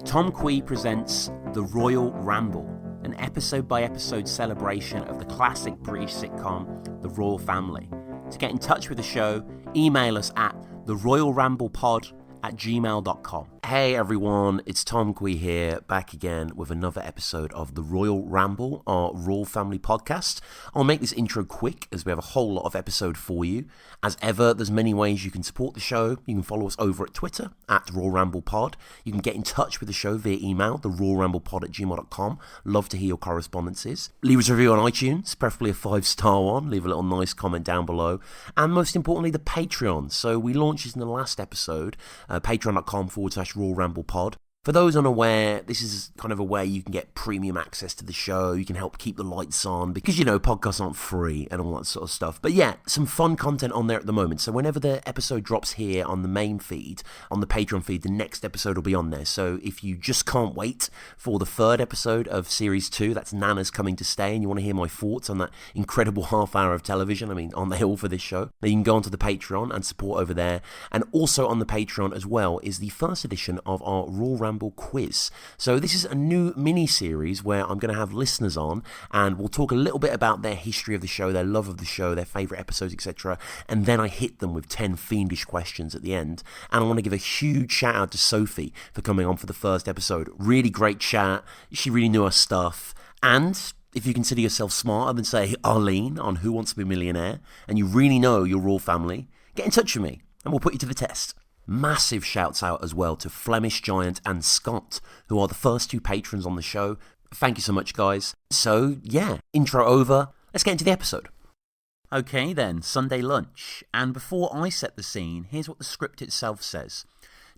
Tom Quigg presents The Royle Ramble, an episode-by-episode celebration of the classic British sitcom The Royle Family. To get in touch with the show, email us at theroyleramblepod@gmail.com. Hey everyone, it's Tom Quigg here, back again with another episode of The Royle Ramble, our Royle Family podcast. I'll make this intro quick as we have a whole lot of episode for you. As ever, there's many ways you can support the show. You can follow us over at Twitter, at Royle Ramble Pod. You can get in touch with the show via email, theroyleramblepod@gmail.com. Love to hear your correspondences. Leave us a review on iTunes, preferably a 5-star one. Leave a little nice comment down below. And most importantly, the Patreon. So we launched this in the last episode, patreon.com/Royle Ramble Pod. For those unaware, this is kind of a way you can get premium access to the show. You can help keep the lights on because, you know, podcasts aren't free and all that sort of stuff. But yeah, some fun content on there at the moment. So whenever the episode drops here on the main feed, on the Patreon feed, the next episode will be on there. So if you just can't wait for the third episode of Series 2, that's Nana's Coming to Stay, and you want to hear my thoughts on that incredible half hour of television, I mean, on the hill for this show, then you can go onto the Patreon and support over there. And also on the Patreon as well is the first edition of our Royle Ramble quiz. So this is a new mini-series where I'm going to have listeners on and we'll talk a little bit about their history of the show, their love of the show, their favourite episodes, etc. And then I hit them with 10 fiendish questions at the end. And I want to give a huge shout out to Sophie for coming on for the first episode. Really great chat. She really knew her stuff. And if you consider yourself smarter than, say, Arlene on Who Wants to Be a Millionaire, and you really know your Royle family, get in touch with me and we'll put you to the test. Massive shouts out as well to Flemish Giant and Scott, who are the first two patrons on the show. Thank you so much, guys. So, yeah, intro over. Let's get into the episode. Okay then, Sunday lunch. And before I set the scene, here's what the script itself says.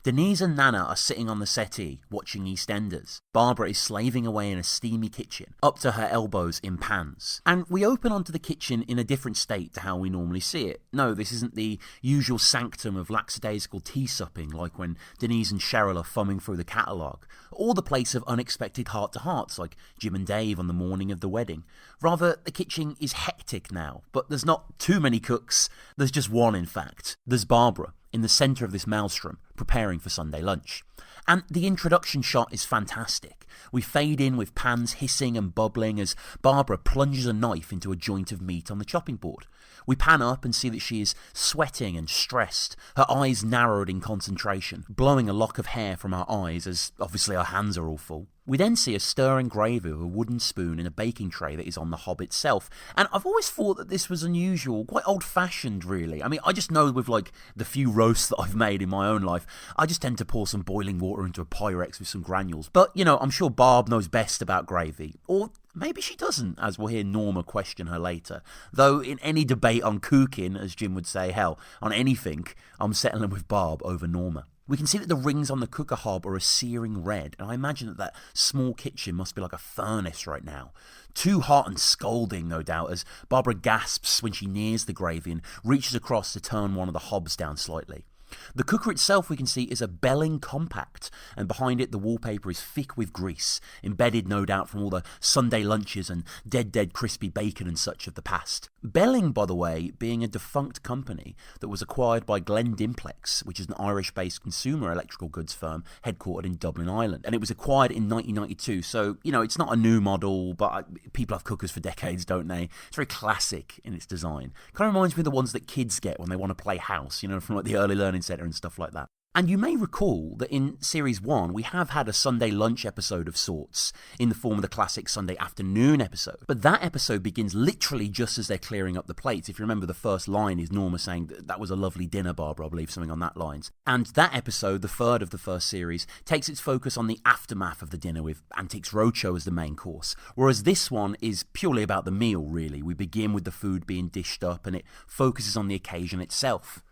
Denise and Nana are sitting on the settee, watching Eastenders. Barbara is slaving away in a steamy kitchen, up to her elbows in pans. And we open onto the kitchen in a different state to how we normally see it. No, this isn't the usual sanctum of lackadaisical tea-supping, like when Denise and Cheryl are thumbing through the catalogue, or the place of unexpected heart-to-hearts, like Jim and Dave on the morning of the wedding. Rather, the kitchen is hectic now, but there's not too many cooks. There's just one, in fact. There's Barbara, in the centre of this maelstrom, preparing for Sunday lunch. And the introduction shot is fantastic. We fade in with pans hissing and bubbling as Barbara plunges a knife into a joint of meat on the chopping board. We pan up and see that she is sweating and stressed, her eyes narrowed in concentration, blowing a lock of hair from her eyes as obviously her hands are all full. We then see a stirring gravy with a wooden spoon in a baking tray that is on the hob itself. And I've always thought that this was unusual, quite old-fashioned really. I mean, I just know with like the few roasts that I've made in my own life, I just tend to pour some boiling water into a Pyrex with some granules. But, you know, I'm sure Barb knows best about gravy. Or maybe she doesn't, as we'll hear Norma question her later. Though in any debate on cooking, as Jim would say, hell, on anything, I'm settling with Barb over Norma. We can see that the rings on the cooker hob are a searing red, and I imagine that that small kitchen must be like a furnace right now. Too hot and scalding, no doubt, as Barbara gasps when she nears the gravy and reaches across to turn one of the hobs down slightly. The cooker itself, we can see, is a Belling Compact, and behind it the wallpaper is thick with grease, embedded no doubt from all the Sunday lunches and dead crispy bacon and such of the past. Belling, by the way, being a defunct company that was acquired by Glendimplex, which is an Irish-based consumer electrical goods firm headquartered in Dublin, Ireland, and it was acquired in 1992, so, you know, it's not a new model, but people have cookers for decades, don't they? It's very classic in its design. Kind of reminds me of the ones that kids get when they want to play house, you know, from like the early learning centre and stuff like that. And you may recall that in Series 1, we have had a Sunday lunch episode of sorts, in the form of the classic Sunday afternoon episode. But that episode begins literally just as they're clearing up the plates. If you remember, the first line is Norma saying that was a lovely dinner, Barbara, I believe, something on that lines. And that episode, the third of the first series, takes its focus on the aftermath of the dinner with Antiques Roadshow as the main course. Whereas this one is purely about the meal, really. We begin with the food being dished up and it focuses on the occasion itself.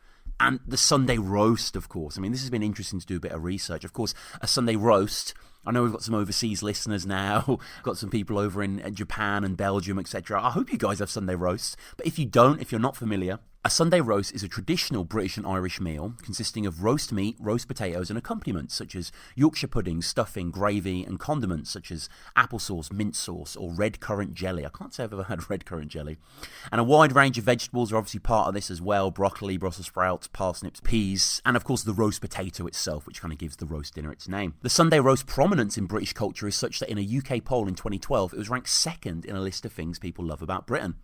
And the Sunday roast, of course. I mean, this has been interesting to do a bit of research. Of course, a Sunday roast, I know we've got some overseas listeners now, got some people over in Japan and Belgium, etc. I hope you guys have Sunday roasts. But if you don't, if you're not familiar, A Sunday roast is a traditional British and Irish meal consisting of roast meat, roast potatoes and accompaniments such as Yorkshire pudding, stuffing, gravy and condiments such as applesauce, mint sauce or red currant jelly. I can't say I've ever had red currant jelly. And a wide range of vegetables are obviously part of this as well. Broccoli, Brussels sprouts, parsnips, peas and of course the roast potato itself, which kind of gives the roast dinner its name. The Sunday roast prominence in British culture is such that in a UK poll in 2012 it was ranked second in a list of things people love about Britain.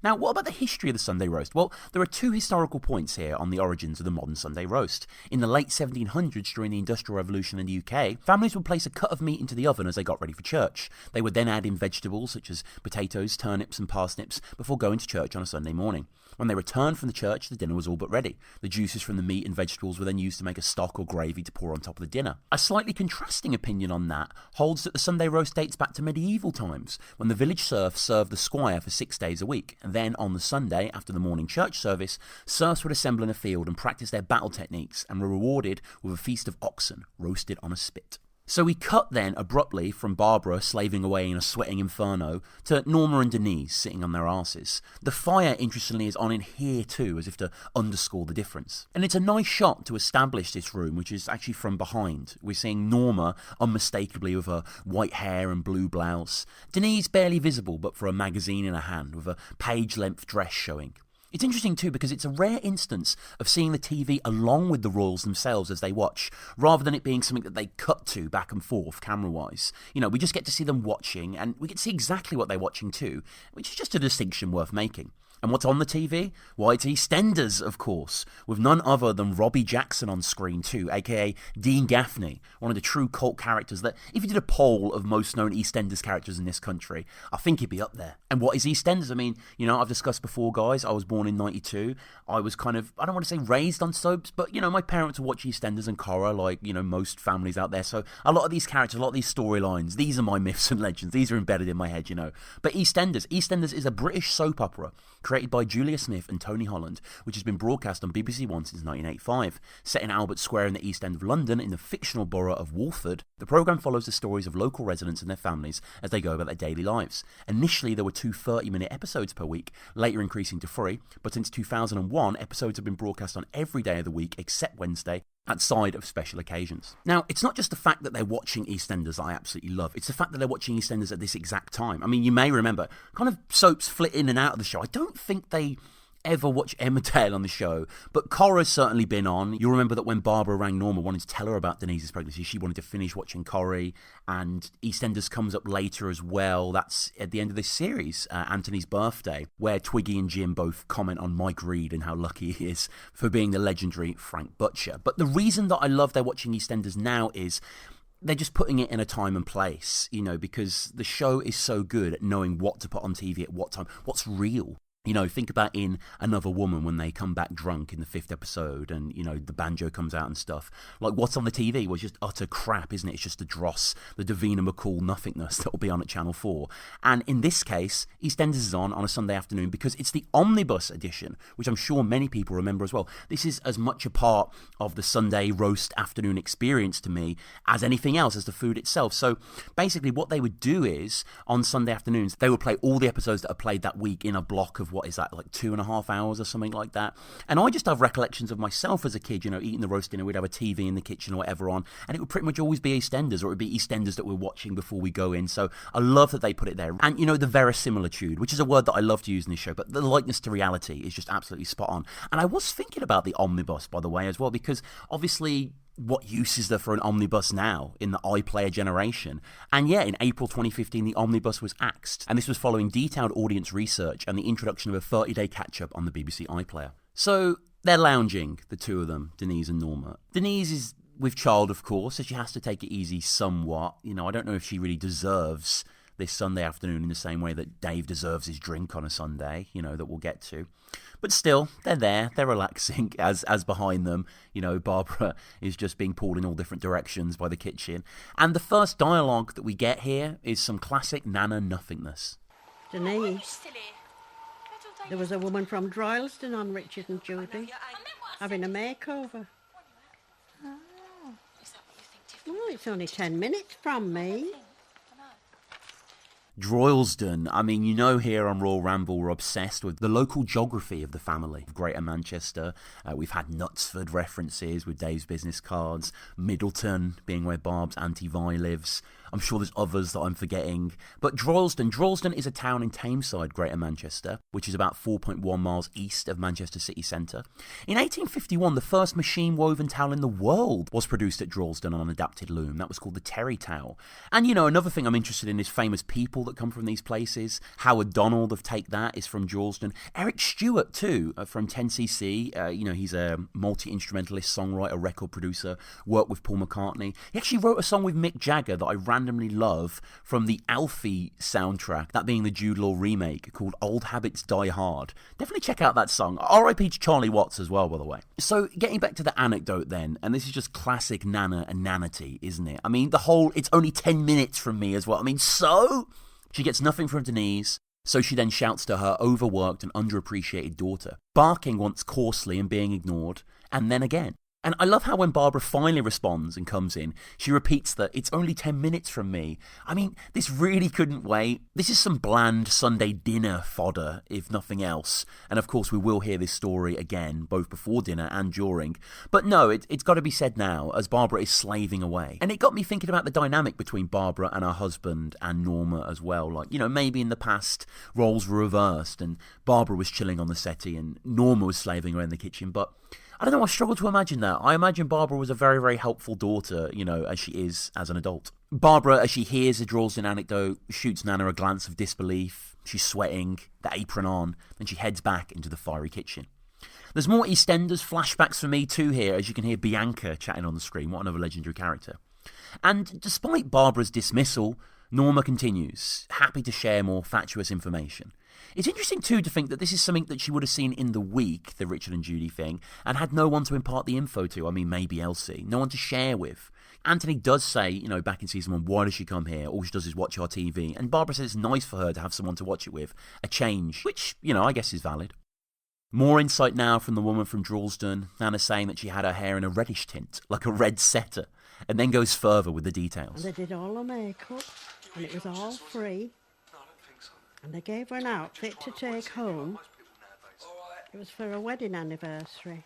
Now, what about the history of the Sunday roast? Well, there are two historical points here on the origins of the modern Sunday roast. In the late 1700s, during the Industrial Revolution in the UK, families would place a cut of meat into the oven as they got ready for church. They would then add in vegetables such as potatoes, turnips and parsnips before going to church on a Sunday morning. When they returned from the church, the dinner was all but ready. The juices from the meat and vegetables were then used to make a stock or gravy to pour on top of the dinner. A slightly contrasting opinion on that holds that the Sunday roast dates back to medieval times, when the village serfs served the squire for 6 days a week. And then, on the Sunday, after the morning church service, serfs would assemble in a field and practice their battle techniques and were rewarded with a feast of oxen roasted on a spit. So we cut then abruptly from Barbara slaving away in a sweating inferno to Norma and Denise sitting on their arses. The fire, interestingly, is on in here too, as if to underscore the difference. And it's a nice shot to establish this room, which is actually from behind. We're seeing Norma unmistakably with her white hair and blue blouse. Denise barely visible, but for a magazine in her hand with a page-length dress showing. It's interesting too because it's a rare instance of seeing the TV along with the royals themselves as they watch, rather than it being something that they cut to back and forth camera-wise. You know, we just get to see them watching and we get to see exactly what they're watching too, which is just a distinction worth making. And what's on the TV? Why, it's EastEnders, of course, with none other than Robbie Jackson on screen too, aka Dean Gaffney, one of the true cult characters that, if you did a poll of most known EastEnders characters in this country, I think he'd be up there. And what is EastEnders? I mean, you know, I've discussed before, guys, I was born in 92. I was kind of, I don't want to say raised on soaps, but, you know, my parents would watch EastEnders and Cora, like, you know, most families out there. So a lot of these characters, a lot of these storylines, these are my myths and legends. These are embedded in my head, you know. But EastEnders is a British soap opera created by Julia Smith and Tony Holland, which has been broadcast on BBC One since 1985. Set in Albert Square in the East End of London in the fictional borough of Walford, the programme follows the stories of local residents and their families as they go about their daily lives. Initially, there were 2 30-minute episodes per week, later increasing to 3, but since 2001, episodes have been broadcast on every day of the week except Wednesday, outside of special occasions. Now, it's not just the fact that they're watching EastEnders that I absolutely love, it's the fact that they're watching EastEnders at this exact time. I mean, you may remember, kind of soaps flit in and out of the show. I don't think they ever watch Emmerdale on the show, but Cora's certainly been on. You'll remember that when Barbara rang Norma wanting to tell her about Denise's pregnancy, she wanted to finish watching Corrie, and EastEnders comes up later as well. That's at the end of this series, Anthony's birthday, where Twiggy and Jim both comment on Mike Reed and how lucky he is for being the legendary Frank Butcher. But the reason that I love they're watching EastEnders now is they're just putting it in a time and place, you know, because the show is so good at knowing what to put on TV at what time, what's real. You know, think about in Another Woman when they come back drunk in the 5th episode and, you know, the banjo comes out and stuff. Like, what's on the TV was just utter crap, isn't it? It's just the dross, the Davina McCall nothingness that will be on at Channel 4. And in this case, EastEnders is on a Sunday afternoon because it's the omnibus edition, which I'm sure many people remember as well. This is as much a part of the Sunday roast afternoon experience to me as anything else, as the food itself. So basically what they would do is, on Sunday afternoons, they would play all the episodes that are played that week in a block of, what is that, like 2.5 hours or something like that. And I just have recollections of myself as a kid, you know, eating the roast dinner. We'd have a TV in the kitchen or whatever on, and it would pretty much always be EastEnders, or it would be EastEnders that we're watching before we go in. So I love that they put it there. And, you know, the verisimilitude, which is a word that I love to use in this show, but the likeness to reality is just absolutely spot on. And I was thinking about the omnibus, by the way, as well, because obviously, what use is there for an omnibus now in the iPlayer generation? And yeah, in April 2015, the omnibus was axed. And this was following detailed audience research and the introduction of a 30-day catch-up on the BBC iPlayer. So they're lounging, the two of them, Denise and Norma. Denise is with child, of course, so she has to take it easy somewhat. You know, I don't know if she really deserves this Sunday afternoon in the same way that Dave deserves his drink on a Sunday, you know, that we'll get to. But still, they're there, they're relaxing, as behind them, you know, Barbara is just being pulled in all different directions by the kitchen. And the first dialogue that we get here is some classic Nana nothingness. Denise, there was a woman from Droylsden on Richard and Judy having a makeover. Oh, it's only 10 minutes from me. Droylsden. I mean, you know, here on Royle Ramble, we're obsessed with the local geography of the family. Greater Manchester, we've had Knutsford references with Dave's business cards, Middleton being where Barb's Auntie Vi lives. I'm sure there's others that I'm forgetting. But Droylsden is a town in Tameside, Greater Manchester, which is about 4.1 miles east of Manchester city centre. In 1851, the first machine-woven towel in the world was produced at Droylsden on an adapted loom. That was called the Terry towel. And, you know, another thing I'm interested in is famous people that come from these places. Howard Donald of Take That is from Droylsden. Eric Stewart, too, from 10cc. You know, he's a multi-instrumentalist, songwriter, record producer, worked with Paul McCartney. He actually wrote a song with Mick Jagger that I randomly love from the Alfie soundtrack, that being the Jude Law remake, called Old Habits Die Hard. Definitely check out that song. R.I.P. to Charlie Watts as well, by the way. So, getting back to the anecdote then, and this is just classic Nana and Nanity, isn't it? I mean, the whole, it's only 10 minutes from me as well. I mean, so? She gets nothing from Denise, so she then shouts to her overworked and underappreciated daughter, barking once coarsely and being ignored, and then again. And I love how when Barbara finally responds and comes in, she repeats that it's only 10 minutes from me. I mean, this really couldn't wait. This is some bland Sunday dinner fodder, if nothing else. And of course, we will hear this story again, both before dinner and during. But no, it's got to be said now, as Barbara is slaving away. And it got me thinking about the dynamic between Barbara and her husband and Norma as well. Like, you know, maybe in the past, roles were reversed and Barbara was chilling on the settee and Norma was slaving away in the kitchen. But I don't know, I struggle to imagine that. I imagine Barbara was a very, very helpful daughter, you know, as she is as an adult. Barbara, as she hears the Droylsden anecdote, shoots Nana a glance of disbelief. She's sweating, the apron on, then she heads back into the fiery kitchen. There's more Eastenders flashbacks for me too here, as you can hear Bianca chatting on the screen. What another legendary character. And despite Barbara's dismissal, Norma continues, happy to share more fatuous information. It's interesting too to think that this is something that she would have seen in the week, the Richard and Judy thing, and had no one to impart the info to. I mean, maybe Elsie. No one to share with. Anthony does say, you know, back in season 1, why does she come here? All she does is watch our TV. And Barbara says it's nice for her to have someone to watch it with. A change, which, you know, I guess is valid. More insight now from the woman from Droylsden. Nana saying that she had her hair in a reddish tint, like a red setter, and then goes further with the details. And they did all the makeup, and it was all free. And they gave her an outfit to take home. It was for a wedding anniversary.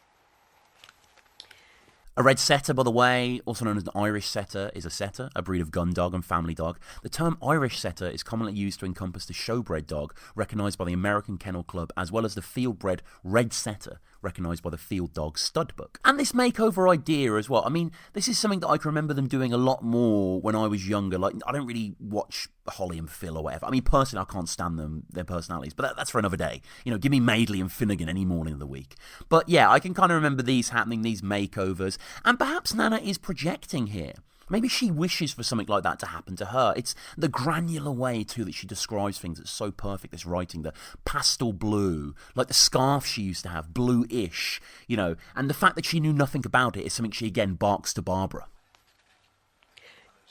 A red setter, by the way, also known as an Irish setter, is a setter, a breed of gun dog and family dog. The term Irish setter is commonly used to encompass the showbred dog, recognised by the American Kennel Club, as well as the field-bred red setter, recognised by the Field Dog Stud Book. And this makeover idea as well. I mean, this is something that I can remember them doing a lot more when I was younger. Like, I don't really watch Holly and Phil or whatever. I mean, personally, I can't stand them, their personalities, but that's for another day. You know, give me Madeley and Finnegan any morning of the week. But yeah, I can kind of remember these happening, these makeovers. And perhaps Nana is projecting here. Maybe she wishes for something like that to happen to her. It's the granular way, too, that she describes things that's so perfect, this writing, the pastel blue, like the scarf she used to have, blue-ish, you know, and the fact that she knew nothing about it is something she, again, barks to Barbara.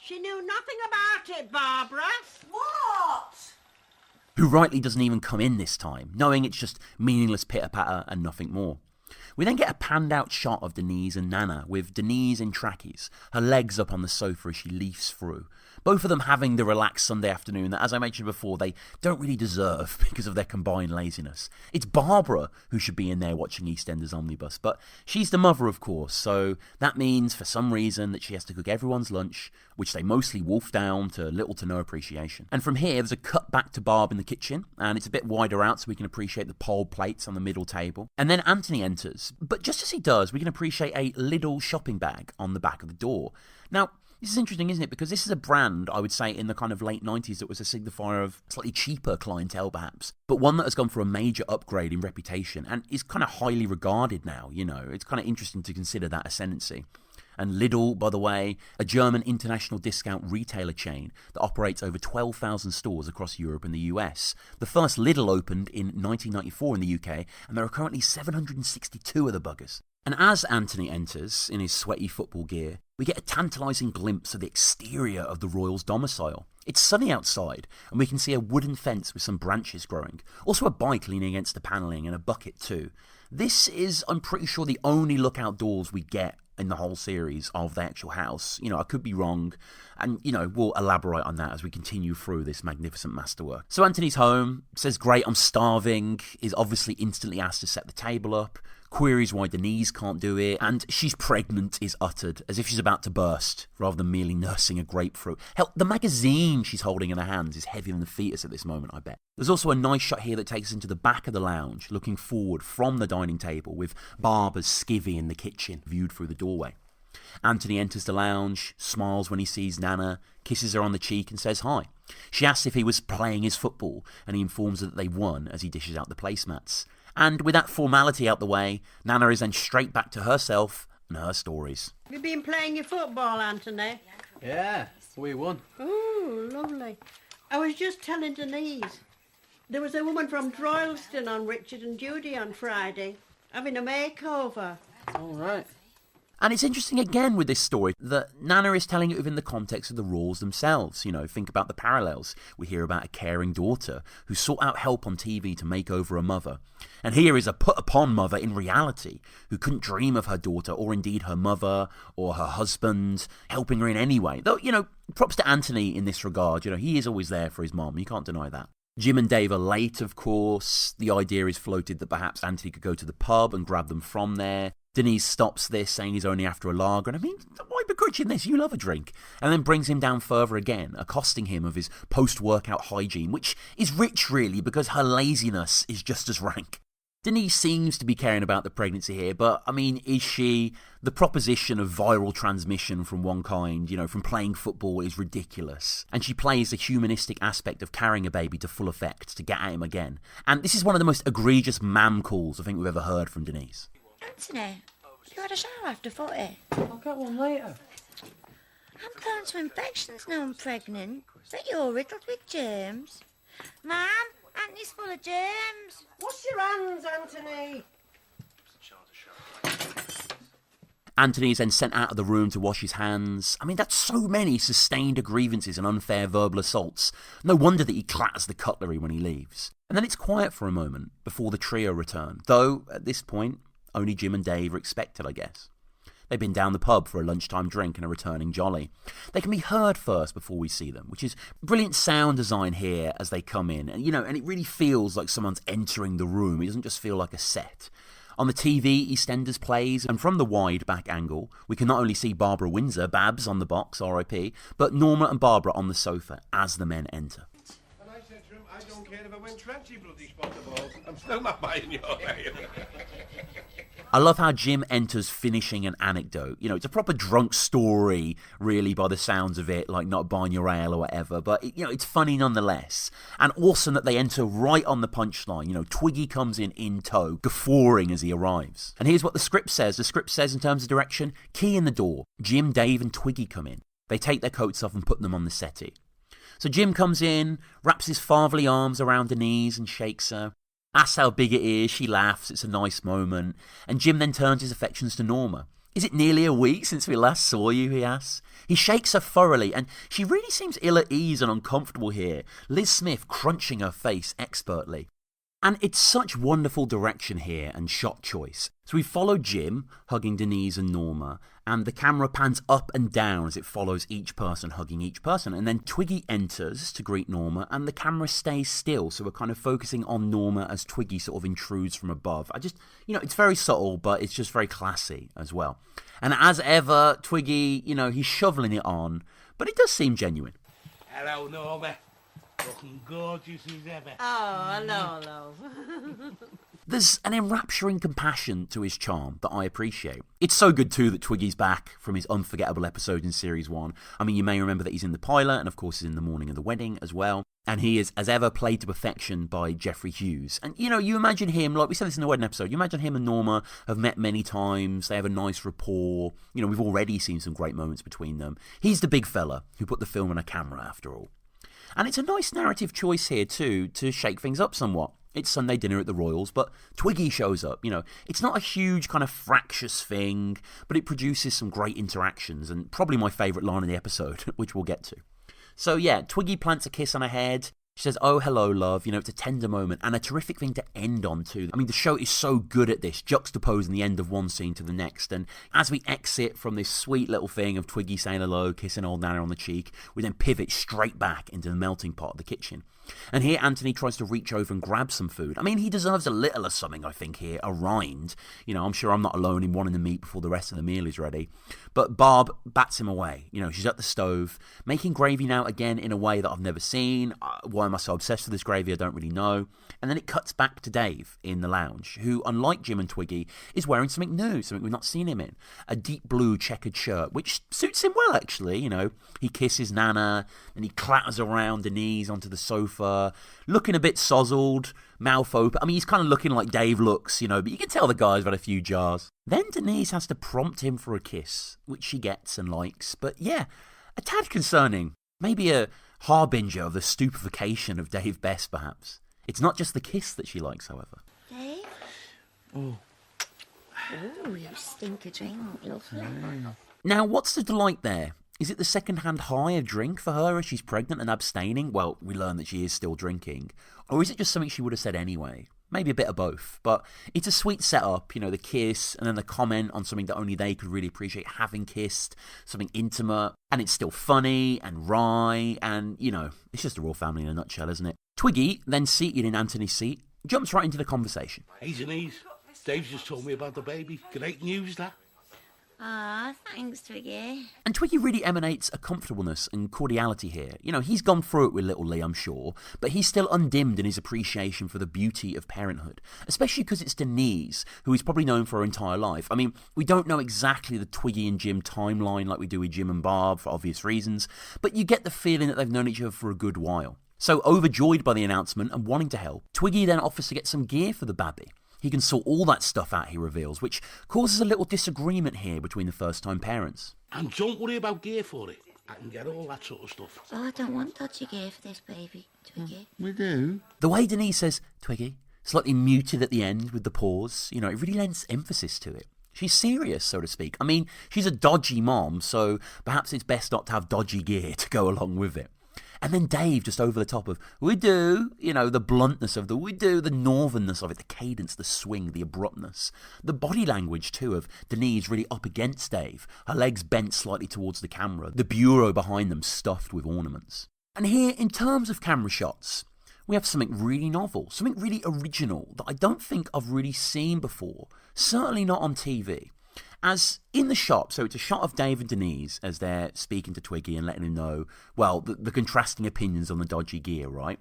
She knew nothing about it, Barbara. What? Who rightly doesn't even come in this time, knowing it's just meaningless pitter-patter and nothing more. We then get a panned-out shot of Denise and Nana, with Denise in trackies, her legs up on the sofa as she leafs through. Both of them having the relaxed Sunday afternoon that, as I mentioned before, they don't really deserve because of their combined laziness. It's Barbara who should be in there watching EastEnders Omnibus, but she's the mother, of course, so that means, for some reason, that she has to cook everyone's lunch, which they mostly wolf down to little to no appreciation. And from here, there's a cut back to Barb in the kitchen, and it's a bit wider out so we can appreciate the pole plates on the middle table. And then Anthony enters, but just as he does, we can appreciate a Lidl shopping bag on the back of the door. Now, this is interesting, isn't it? Because this is a brand, I would say, in the kind of late 90s that was a signifier of slightly cheaper clientele, perhaps, but one that has gone for a major upgrade in reputation and is kind of highly regarded now, you know. It's kind of interesting to consider that ascendancy. And Lidl, by the way, a German international discount retailer chain that operates over 12,000 stores across Europe and the US. The first Lidl opened in 1994 in the UK, and there are currently 762 of the buggers. And as Anthony enters in his sweaty football gear, we get a tantalising glimpse of the exterior of the Royals' domicile. It's sunny outside, and we can see a wooden fence with some branches growing. Also a bike leaning against the panelling and a bucket too. This is, I'm pretty sure, the only look outdoors we get in the whole series of the actual house. I could be wrong, and, we'll elaborate on that as we continue through this magnificent masterwork. So Anthony's home, says, great, I'm starving, is obviously instantly asked to set the table up, queries why Denise can't do it, and she's pregnant is uttered, as if she's about to burst, rather than merely nursing a grapefruit. Hell, the magazine she's holding in her hands is heavier than the fetus at this moment, I bet. There's also a nice shot here that takes us into the back of the lounge, looking forward from the dining table, with Barbara's skivvy in the kitchen, viewed through the doorway. Anthony enters the lounge, smiles when he sees Nana, kisses her on the cheek and says hi. She asks if he was playing his football, and he informs her that they won as he dishes out the placemats. And with that formality out the way, Nana is then straight back to herself and her stories. Have you been playing your football, Anthony? Yeah, we won. Oh, lovely. I was just telling Denise, there was a woman from Droylsden on Richard and Judy on Friday, having a makeover. All right. And it's interesting again with this story that Nana is telling it within the context of the Royals themselves. Think about the parallels. We hear about a caring daughter who sought out help on TV to make over a mother. And here is a put-upon mother in reality who couldn't dream of her daughter or indeed her mother or her husband helping her in any way. Though, props to Anthony in this regard. He is always there for his mom. You can't deny that. Jim and Dave are late, of course. The idea is floated that perhaps Anthony could go to the pub and grab them from there. Denise stops this, saying he's only after a lager. And I mean, why begrudging this? You love a drink. And then brings him down further again, accosting him of his post-workout hygiene, which is rich, really, because her laziness is just as rank. Denise seems to be caring about the pregnancy here, but, I mean, is she? The proposition of viral transmission from one kind, from playing football is ridiculous. And she plays the humanistic aspect of carrying a baby to full effect to get at him again. And this is one of the most egregious mam calls I think we've ever heard from Denise. Anthony, you had a shower after footy? I'll get one later. I'm prone to infections now I'm pregnant. Bet you're riddled with germs. Mum, Anthony's full of germs. Wash your hands, Anthony. Anthony is then sent out of the room to wash his hands. I mean, that's so many sustained grievances and unfair verbal assaults. No wonder that he clatters the cutlery when he leaves. And then it's quiet for a moment before the trio return. Though, at this point, only Jim and Dave are expected, I guess. They've been down the pub for a lunchtime drink and are returning jolly. They can be heard first before we see them, which is brilliant sound design here as they come in. And, and it really feels like someone's entering the room. It doesn't just feel like a set. On the TV, Eastenders plays, and from the wide back angle, we can not only see Barbara Windsor, Babs on the box, R.I.P., but Norma and Barbara on the sofa as the men enter. And I said to him, I don't care if I win 20 bloody spot the balls. I'm still not buying your way. I love how Jim enters finishing an anecdote. It's a proper drunk story, really, by the sounds of it, like not buying your ale or whatever. But, it's funny nonetheless. And awesome that they enter right on the punchline. Twiggy comes in tow, guffawing as he arrives. And here's what the script says. The script says, in terms of direction, key in the door. Jim, Dave and Twiggy come in. They take their coats off and put them on the settee. So Jim comes in, wraps his fatherly arms around Denise and shakes her. Asks how big it is, she laughs, it's a nice moment. And Jim then turns his affections to Norma. Is it nearly a week since we last saw you, he asks. He shakes her thoroughly, and she really seems ill at ease and uncomfortable here, Liz Smith crunching her face expertly. And it's such wonderful direction here and shot choice. So we follow Jim hugging Denise and Norma, and the camera pans up and down as it follows each person hugging each person. And then Twiggy enters to greet Norma, and the camera stays still. So we're kind of focusing on Norma as Twiggy sort of intrudes from above. It's very subtle, but it's just very classy as well. And as ever, Twiggy, he's shoveling it on, but it does seem genuine. Hello, Norma. Looking gorgeous as ever. Oh, hello, love. There's an enrapturing compassion to his charm that I appreciate. It's so good too that Twiggy's back from his unforgettable episode in Series 1. I mean, you may remember that he's in the pilot, and of course he's in the morning of the wedding as well. And he is, as ever, played to perfection by Jeffrey Hughes. And, you imagine him, like we said this in the wedding episode, you imagine him and Norma have met many times, they have a nice rapport. We've already seen some great moments between them. He's the big fella who put the film on a camera, after all. And it's a nice narrative choice here, too, to shake things up somewhat. It's Sunday dinner at the Royals, but Twiggy shows up. It's not a huge kind of fractious thing, but it produces some great interactions, and probably my favourite line in the episode, which we'll get to. So yeah, Twiggy plants a kiss on her head. She says, "Oh, hello, love." It's a tender moment and a terrific thing to end on, too. I mean, the show is so good at this, juxtaposing the end of one scene to the next. And as we exit from this sweet little thing of Twiggy saying hello, kissing old Nana on the cheek, we then pivot straight back into the melting pot of the kitchen. And here Anthony tries to reach over and grab some food. I mean, he deserves a little of something, I think, here, a rind. I'm sure I'm not alone in wanting the meat before the rest of the meal is ready. But Barb bats him away. She's at the stove, making gravy now again in a way that I've never seen. Why am I so obsessed with this gravy? I don't really know. And then it cuts back to Dave in the lounge, who, unlike Jim and Twiggy, is wearing something new, something we've not seen him in. A deep blue checkered shirt, which suits him well, actually. He kisses Nana, and he clatters around Denise onto the sofa, looking a bit sozzled, mouth open. I mean, he's kind of looking like Dave looks, but you can tell the guy's had a few jars. Then Denise has to prompt him for a kiss, which she gets and likes. But yeah, a tad concerning. Maybe a harbinger of the stupefaction of Dave Best, perhaps. It's not just the kiss that she likes, however. Dave? Oh, you stink a drink, lovely. Now, what's the delight there? Is it the second-hand high of drink for her as she's pregnant and abstaining? Well, we learn that she is still drinking. Or is it just something she would have said anyway? Maybe a bit of both. But it's a sweet setup, the kiss, and then the comment on something that only they could really appreciate having kissed, something intimate, and it's still funny and wry, and, it's just a Royle family in a nutshell, isn't it? Twiggy, then seated in Anthony's seat, jumps right into the conversation. Hey, Denise, Dave just told me about the baby. Great news, that. Ah, thanks, Twiggy. And Twiggy really emanates a comfortableness and cordiality here. He's gone through it with little Lee, I'm sure, but he's still undimmed in his appreciation for the beauty of parenthood, especially because it's Denise, who he's probably known for her entire life. I mean, we don't know exactly the Twiggy and Jim timeline like we do with Jim and Barb for obvious reasons, but you get the feeling that they've known each other for a good while. So, overjoyed by the announcement and wanting to help, Twiggy then offers to get some gear for the babby. He can sort all that stuff out, he reveals, which causes a little disagreement here between the first-time parents. And don't worry about gear for it. I can get all that sort of stuff. Oh, I don't want dodgy gear for this baby, Twiggy. We do? The way Denise says, Twiggy, slightly muted at the end with the pause, it really lends emphasis to it. She's serious, so to speak. I mean, she's a dodgy mom, so perhaps it's best not to have dodgy gear to go along with it. And then Dave just over the top of, we do, the bluntness of the we do, the northernness of it, the cadence, the swing, the abruptness. The body language, too, of Denise really up against Dave, her legs bent slightly towards the camera, the bureau behind them stuffed with ornaments. And here, in terms of camera shots, we have something really novel, something really original that I don't think I've really seen before, certainly not on TV. As in the shot, so it's a shot of Dave and Denise as they're speaking to Twiggy and letting him know, well, the contrasting opinions on the dodgy gear, right?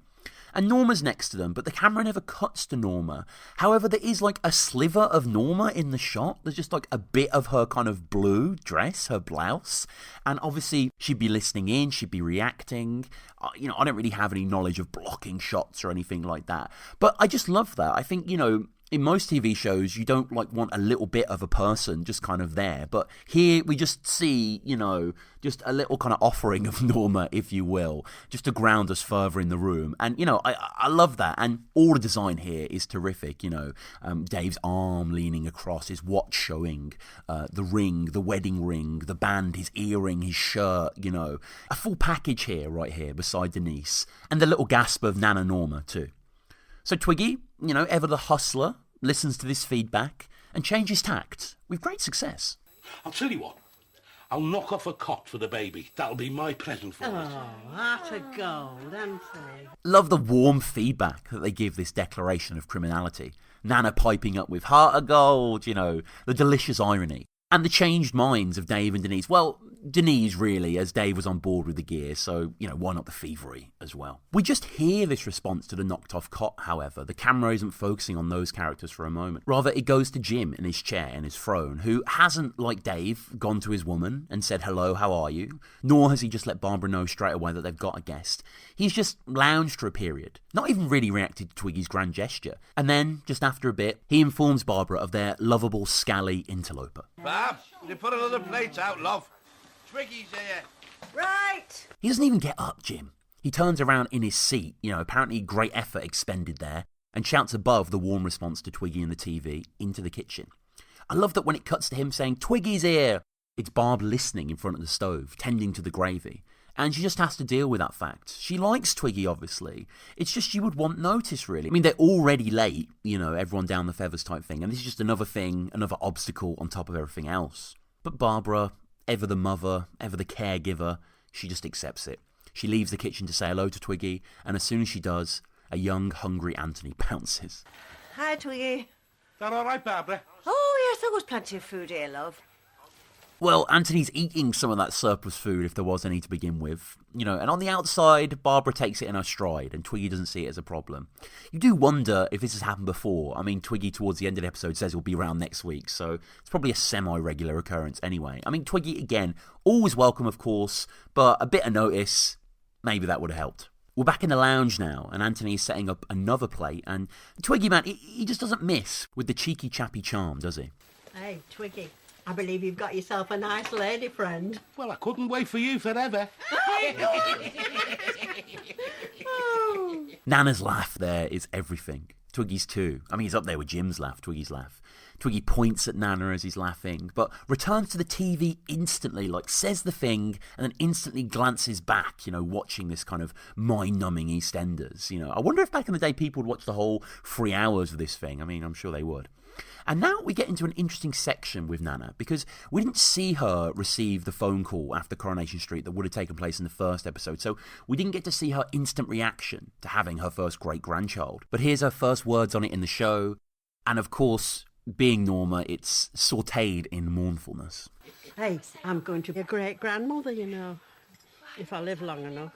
And Norma's next to them, but the camera never cuts to Norma. However, there is like a sliver of Norma in the shot. There's just like a bit of her kind of blue dress, her blouse. And obviously, she'd be listening in, she'd be reacting. I don't really have any knowledge of blocking shots or anything like that. But I just love that. I think, in most TV shows, you don't want a little bit of a person just kind of there. But here we just see, just a little kind of offering of Norma, if you will, just to ground us further in the room. And, I love that. And all the design here is terrific. Dave's arm leaning across, his watch showing, the ring, the wedding ring, the band, his earring, his shirt, a full package here, right here, beside Denise. And the little gasp of Nana Norma, too. So Twiggy, ever the hustler, listens to this feedback and changes tact with great success. I'll tell you what. I'll knock off a cot for the baby. That'll be my present for it. Oh, heart of gold, Anthony. Love the warm feedback that they give this declaration of criminality. Nana piping up with heart of gold, the delicious irony. And the changed minds of Dave and Denise. Well, Denise, really, as Dave was on board with the gear, so, why not the thievery as well? We just hear this response to the knocked-off cot, however. The camera isn't focusing on those characters for a moment. Rather, it goes to Jim in his chair, in his throne, who hasn't, like Dave, gone to his woman and said, hello, how are you? Nor has he just let Barbara know straight away that they've got a guest. He's just lounged for a period, not even really reacted to Twiggy's grand gesture. And then, just after a bit, he informs Barbara of their lovable, scally interloper. Bob, you put another plate out, love. Twiggy's here. Right. He doesn't even get up, Jim. He turns around in his seat, apparently great effort expended there, and shouts above the warm response to Twiggy and the TV into the kitchen. I love that when it cuts to him saying, Twiggy's here, it's Barb listening in front of the stove, tending to the gravy. And she just has to deal with that fact. She likes Twiggy, obviously. It's just she would want notice, really. I mean, they're already late, everyone down the feathers type thing. And this is just another thing, another obstacle on top of everything else. But Barbara, ever the mother, ever the caregiver, she just accepts it. She leaves the kitchen to say hello to Twiggy, and as soon as she does, a young, hungry Anthony pounces. Hi, Twiggy. Is that all right, Barbara? Oh, yes, there was plenty of food here, love. Well, Anthony's eating some of that surplus food, if there was any to begin with. And on the outside, Barbara takes it in her stride, and Twiggy doesn't see it as a problem. You do wonder if this has happened before. I mean, Twiggy, towards the end of the episode, says he'll be around next week, so it's probably a semi-regular occurrence anyway. I mean, Twiggy, again, always welcome, of course, but a bit of notice, maybe that would have helped. We're back in the lounge now, and Anthony's setting up another plate, and Twiggy, man, he just doesn't miss with the cheeky chappy charm, does he? Hey, Twiggy, I believe you've got yourself a nice lady friend. Well, I couldn't wait for you forever. Nana's laugh there is everything. Twiggy's too. I mean, he's up there with Jim's laugh, Twiggy's laugh. Twiggy points at Nana as he's laughing, but returns to the TV instantly, says the thing, and then instantly glances back, watching this kind of mind-numbing EastEnders. I wonder if back in the day people would watch the whole 3 hours of this thing. I mean, I'm sure they would. And now we get into an interesting section with Nana, because we didn't see her receive the phone call after Coronation Street that would have taken place in the first episode, so we didn't get to see her instant reaction to having her first great-grandchild. But here's her first words on it in the show, and of course, being Norma, it's sautéed in mournfulness. Hey, I'm going to be a great-grandmother, if I live long enough.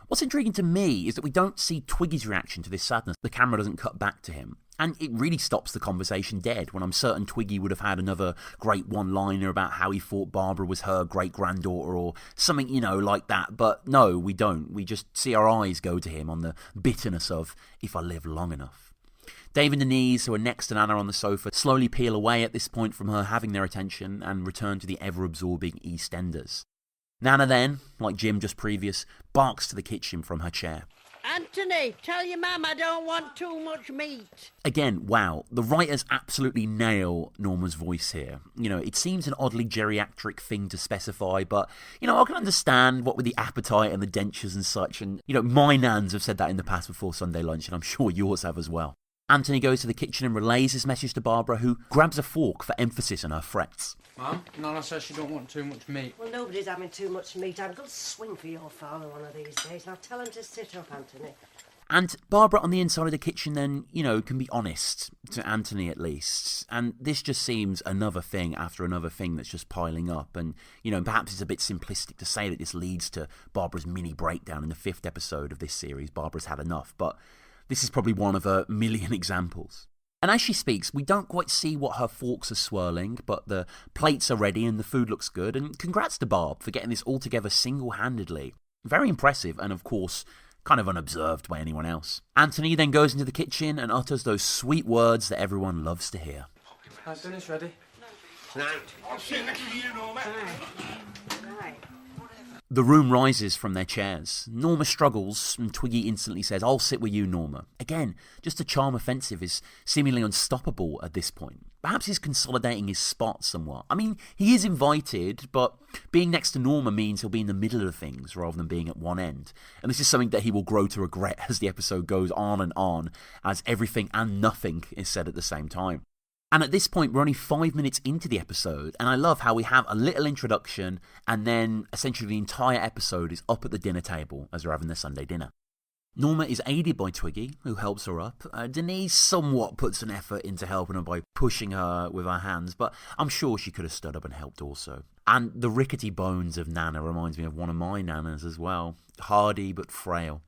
What's intriguing to me is that we don't see Twiggy's reaction to this sadness. The camera doesn't cut back to him. And it really stops the conversation dead, when I'm certain Twiggy would have had another great one-liner about how he thought Barbara was her great-granddaughter or something, like that. But no, we don't. We just see our eyes go to him on the bitterness of, if I live long enough. Dave and Denise, who are next to Nana on the sofa, slowly peel away at this point from her having their attention and return to the ever-absorbing EastEnders. Nana then, like Jim just previous, barks to the kitchen from her chair. Anthony, tell your mum I don't want too much meat. Again, wow, the writers absolutely nail Norma's voice here. It seems an oddly geriatric thing to specify, but, I can understand what with the appetite and the dentures and such, and, my nans have said that in the past before Sunday lunch, and I'm sure yours have as well. Anthony goes to the kitchen and relays his message to Barbara, who grabs a fork for emphasis on her frets. Mum, Nana says she don't want too much meat. Well, nobody's having too much meat. I'm going to swing for your father one of these days. Now tell him to sit up, Anthony. And Barbara on the inside of the kitchen then, can be honest, to Anthony at least. And this just seems another thing after another thing that's just piling up. And, perhaps it's a bit simplistic to say that this leads to Barbara's mini breakdown in the 5th episode of this series. Barbara's had enough, but this is probably one of a million examples. And as she speaks, we don't quite see what her forks are swirling, but the plates are ready and the food looks good. And congrats to Barb for getting this all together single-handedly. Very impressive, and of course, kind of unobserved by anyone else. Anthony then goes into the kitchen and utters those sweet words that everyone loves to hear. Dinner's ready. Right. I'll sit next to you, Norma. Right. The room rises from their chairs. Norma struggles, and Twiggy instantly says, "I'll sit with you, Norma." Again, just a charm offensive is seemingly unstoppable at this point. Perhaps he's consolidating his spot somewhat. I mean, he is invited, but being next to Norma means he'll be in the middle of things rather than being at one end. And this is something that he will grow to regret as the episode goes on, as everything and nothing is said at the same time. And at this point, we're only 5 minutes into the episode, and I love how we have a little introduction, and then essentially the entire episode is up at the dinner table as they're having their Sunday dinner. Norma is aided by Twiggy, who helps her up. Denise somewhat puts an effort into helping her by pushing her with her hands, but I'm sure she could have stood up and helped also. And the rickety bones of Nana reminds me of one of my nanas as well. Hardy but frail.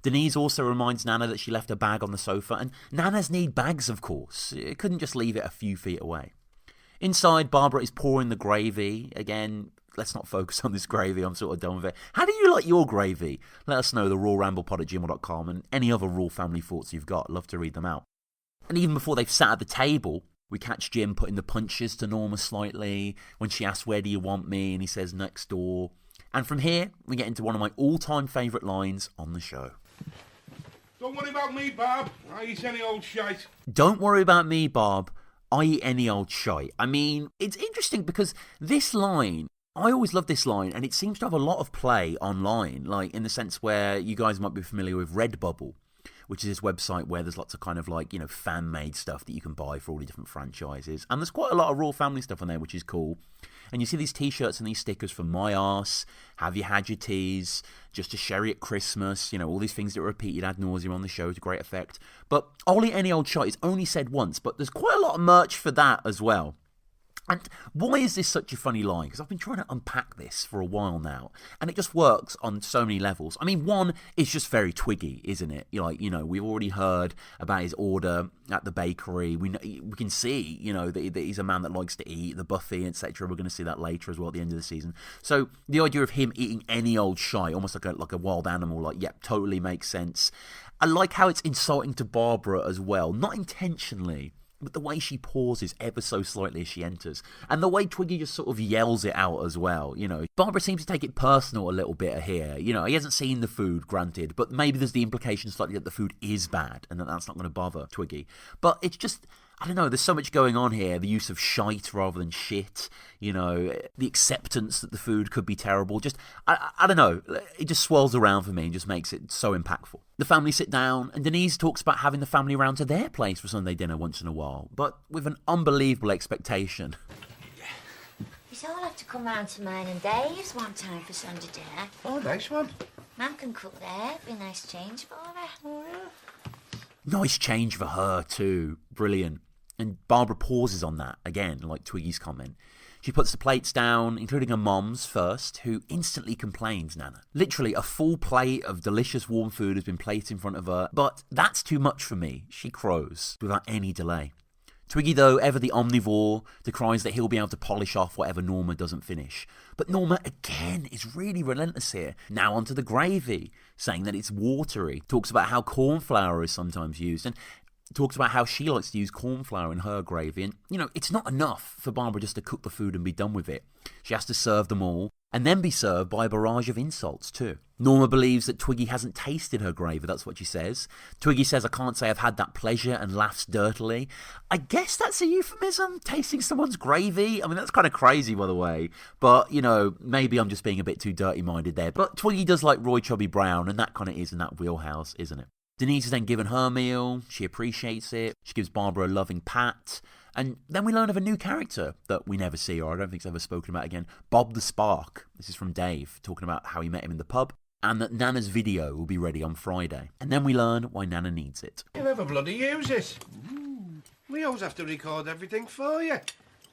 Denise also reminds Nana that she left her bag on the sofa, and Nanas need bags, of course. It couldn't just leave it a few feet away. Inside, Barbara is pouring the gravy. Again, let's not focus on this gravy, I'm sort of done with it. How do you like your gravy? Let us know, the rawramblepod@gmail.com, and any other Raw family thoughts you've got. Love to read them out. And even before they've sat at the table, we catch Jim putting the punches to Norma slightly when she asks, "Where do you want me?" and he says, "Next door." And from here, we get into one of my all-time favourite lines on the show. Don't worry about me, Bob. I eat any old shite. Don't worry about me, Bob. I eat any old shite. I mean, it's interesting because this line I always love this line, and it seems to have a lot of play online, like in the sense where you guys might be familiar with Redbubble, which is this website where there's lots of kind of like, fan-made stuff that you can buy for all the different franchises. And there's quite a lot of Royal Family stuff on there, which is cool. And you see these T-shirts and these stickers from My Arse, Have You Had Your Teas, Just a Sherry at Christmas, all these things that are repeated ad nauseum on the show to great effect. But I'll eat any old shite is only said once, but there's quite a lot of merch for that as well. And why is this such a funny line? Because I've been trying to unpack this for a while now, and it just works on so many levels. I mean, one, it's just very Twiggy, isn't it? We've already heard about his order at the bakery. We can see, that he's a man that likes to eat, the buffet, etc. We're going to see that later as well at the end of the season. So the idea of him eating any old shite, almost like a wild animal, totally makes sense. I like how it's insulting to Barbara as well, not intentionally, but the way she pauses ever so slightly as she enters. And the way Twiggy just sort of yells it out as well, Barbara seems to take it personal a little bit here. He hasn't seen the food, granted, but maybe there's the implication slightly that the food is bad and that's not going to bother Twiggy. But it's just, I don't know, there's so much going on here. The use of shite rather than shit, the acceptance that the food could be terrible. Just, I don't know, it just swirls around for me and just makes it so impactful. The family sit down, and Denise talks about having the family round to their place for Sunday dinner once in a while, but with an unbelievable expectation. You all have to come round to mine and Dave's one time for Sunday dinner. Oh, nice one. Mum can cook there. Be a nice change for her. Oh, yeah. Nice change for her, too. Brilliant. And Barbara pauses on that, again, like Twiggy's comment. She puts the plates down, including her mom's first, who instantly complains, Nana. Literally, a full plate of delicious warm food has been placed in front of her, but that's too much for me, she crows, without any delay. Twiggy, though, ever the omnivore, decries that he'll be able to polish off whatever Norma doesn't finish. But Norma, again, is really relentless here. Now onto the gravy, saying that it's watery. Talks about how corn flour is sometimes used, and talks about how she likes to use corn flour in her gravy. And, it's not enough for Barbara just to cook the food and be done with it. She has to serve them all, and then be served by a barrage of insults, too. Norma believes that Twiggy hasn't tasted her gravy, that's what she says. Twiggy says, I can't say I've had that pleasure, and laughs dirtily. I guess that's a euphemism, tasting someone's gravy. I mean, that's kind of crazy, by the way. But, maybe I'm just being a bit too dirty-minded there. But Twiggy does like Roy Chubby Brown, and that kind of is in that wheelhouse, isn't it? Denise is then given her meal, she appreciates it, she gives Barbara a loving pat, and then we learn of a new character that we never see, or I don't think is ever spoken about again, Bob the Spark. This is from Dave, talking about how he met him in the pub, and that Nana's video will be ready on Friday. And then we learn why Nana needs it. You never bloody use it. We always have to record everything for you.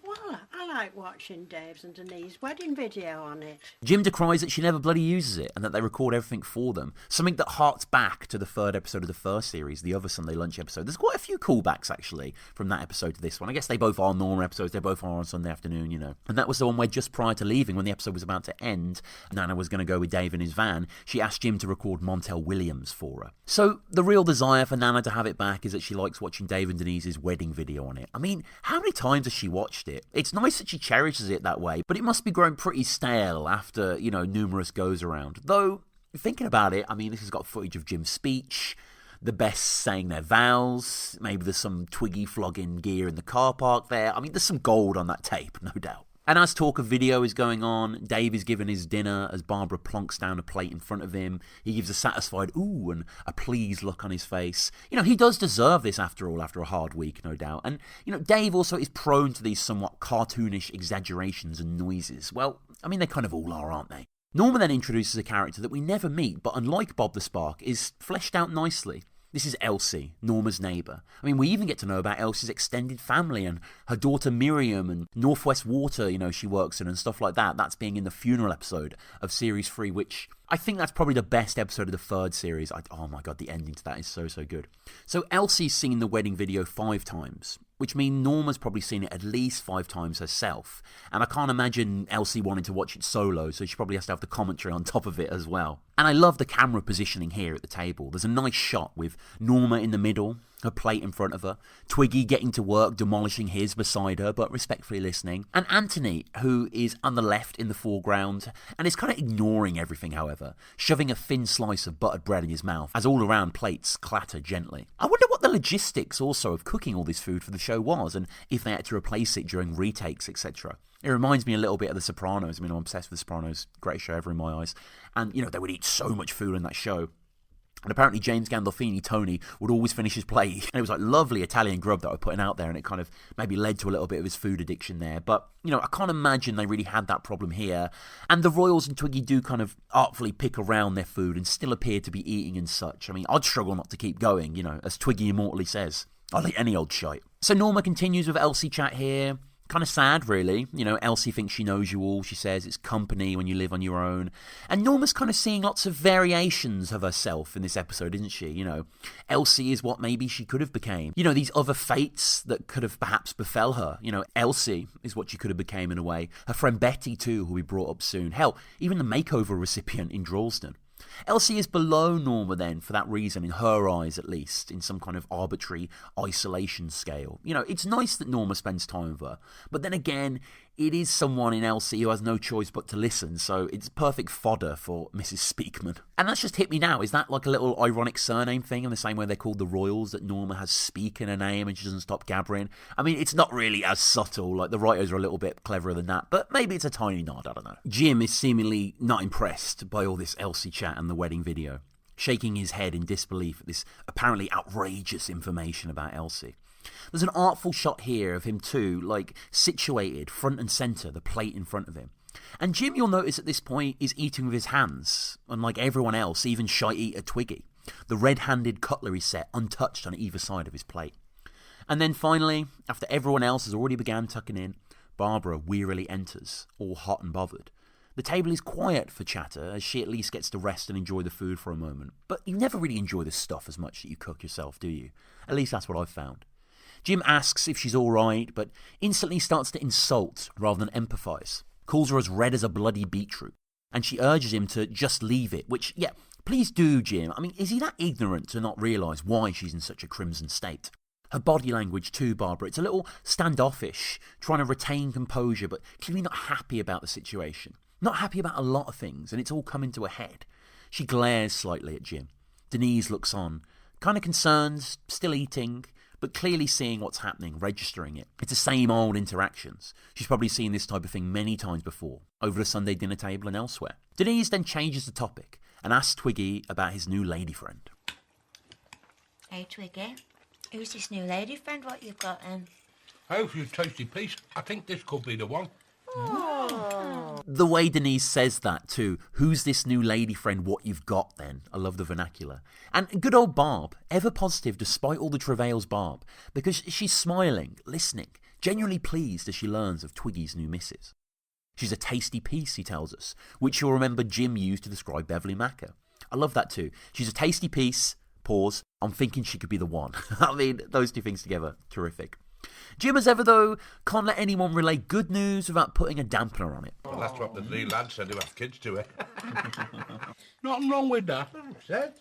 Well, I like watching Dave's and Denise's wedding video on it. Jim decries that she never bloody uses it and that they record everything for them. Something that harks back to the third episode of the first series, the other Sunday lunch episode. There's quite a few callbacks, actually, from that episode to this one. I guess they both are normal episodes. They both are on Sunday afternoon, And that was the one where just prior to leaving, when the episode was about to end, Nana was going to go with Dave in his van. She asked Jim to record Montel Williams for her. So the real desire for Nana to have it back is that she likes watching Dave and Denise's wedding video on it. I mean, how many times has she watched it? It's nice that she cherishes it that way, but it must be growing pretty stale after, numerous goes around. Though, thinking about it, I mean, this has got footage of Jim's speech, the Bests saying their vows, maybe there's some Twiggy flogging gear in the car park there. I mean, there's some gold on that tape, no doubt. And as talk of video is going on, Dave is given his dinner as Barbara plonks down a plate in front of him. He gives a satisfied ooh and a pleased look on his face. He does deserve this after all, after a hard week, no doubt. And, Dave also is prone to these somewhat cartoonish exaggerations and noises. Well, I mean, they kind of all are, aren't they? Norma then introduces a character that we never meet, but unlike Bob the Spark, is fleshed out nicely. This is Elsie, Norma's neighbour. I mean, we even get to know about Elsie's extended family and her daughter Miriam and Northwest Water, she works in and stuff like that. That's being in the funeral episode of Series 3, which I think that's probably the best episode of the third series. Oh my god, the ending to that is so good. So Elsie's seen the wedding video 5 times, which means Norma's probably seen it at least 5 times herself. And I can't imagine Elsie wanting to watch it solo, so she probably has to have the commentary on top of it as well. And I love the camera positioning here at the table. There's a nice shot with Norma in the middle, her plate in front of her, Twiggy getting to work, demolishing his beside her, but respectfully listening, and Anthony, who is on the left in the foreground, and is kind of ignoring everything, however, shoving a thin slice of buttered bread in his mouth, as all around plates clatter gently. I wonder what the logistics also of cooking all this food for the show was, and if they had to replace it during retakes, etc. It reminds me a little bit of The Sopranos. I mean, I'm obsessed with The Sopranos, greatest show ever in my eyes, and, they would eat so much food in that show. And apparently James Gandolfini, Tony, would always finish his plate. And it was like lovely Italian grub that I was putting out there, and it kind of maybe led to a little bit of his food addiction there. But, I can't imagine they really had that problem here. And the Royals and Twiggy do kind of artfully pick around their food and still appear to be eating and such. I mean, I'd struggle not to keep going, as Twiggy immortally says. I'll eat any old shite. So Norma continues with Elsie chat here. Kind of sad, really. Elsie thinks she knows you all. She says it's company when you live on your own. And Norma's kind of seeing lots of variations of herself in this episode, isn't she? Elsie is what maybe she could have became. These other fates that could have perhaps befell her. Elsie is what she could have became in a way. Her friend Betty, too, who will be brought up soon. Hell, even the makeover recipient in Drawston. Elsie is below Norma then, for that reason, in her eyes at least, in some kind of arbitrary isolation scale. It's nice that Norma spends time with her, but then again, it is someone in Elsie who has no choice but to listen, so it's perfect fodder for Mrs. Speakman. And that's just hit me now. Is that like a little ironic surname thing, in the same way they're called the Royals, that Norma has Speak in her name and she doesn't stop gabbering? I mean, it's not really as subtle, like the writers are a little bit cleverer than that, but maybe it's a tiny nod, I don't know. Jim is seemingly not impressed by all this Elsie chat and the wedding video, shaking his head in disbelief at this apparently outrageous information about Elsie. There's an artful shot here of him too, like situated front and centre, the plate in front of him. And Jim, you'll notice at this point, is eating with his hands, unlike everyone else, even shy eater Twiggy. The red-handed cutlery set untouched on either side of his plate. And then finally, after everyone else has already began tucking in, Barbara wearily enters, all hot and bothered. The table is quiet for chatter, as she at least gets to rest and enjoy the food for a moment. But you never really enjoy the stuff as much that you cook yourself, do you? At least that's what I've found. Jim asks if she's alright, but instantly starts to insult rather than empathise. Calls her as red as a bloody beetroot. And she urges him to just leave it, which, yeah, please do, Jim. I mean, is he that ignorant to not realise why she's in such a crimson state? Her body language too, Barbara, it's a little standoffish, trying to retain composure, but clearly not happy about the situation. Not happy about a lot of things, and it's all coming to a head. She glares slightly at Jim. Denise looks on, kind of concerned, still eating, but clearly seeing what's happening, registering it. It's the same old interactions. She's probably seen this type of thing many times before, over the Sunday dinner table and elsewhere. Denise then changes the topic and asks Twiggy about his new lady friend. Hey, Twiggy, who's this new lady friend what you've got, Oh, you tasty piece. I think this could be the one. The way Denise says that too. Who's this new lady friend what you've got then? I love the vernacular. And good old Barb, ever positive despite all the travails Barb, because she's smiling, listening, genuinely pleased as she learns of Twiggy's new missus. She's a tasty piece, he tells us, which you'll remember Jim used to describe Beverly Macker. I love that too. She's a tasty piece, pause, I'm thinking she could be the one. I mean, those two things together, terrific. Jim, as ever, though, can't let anyone relay good news without putting a dampener on it. Well, that's what the three lads said who have kids to it. Nothing wrong with that. Said.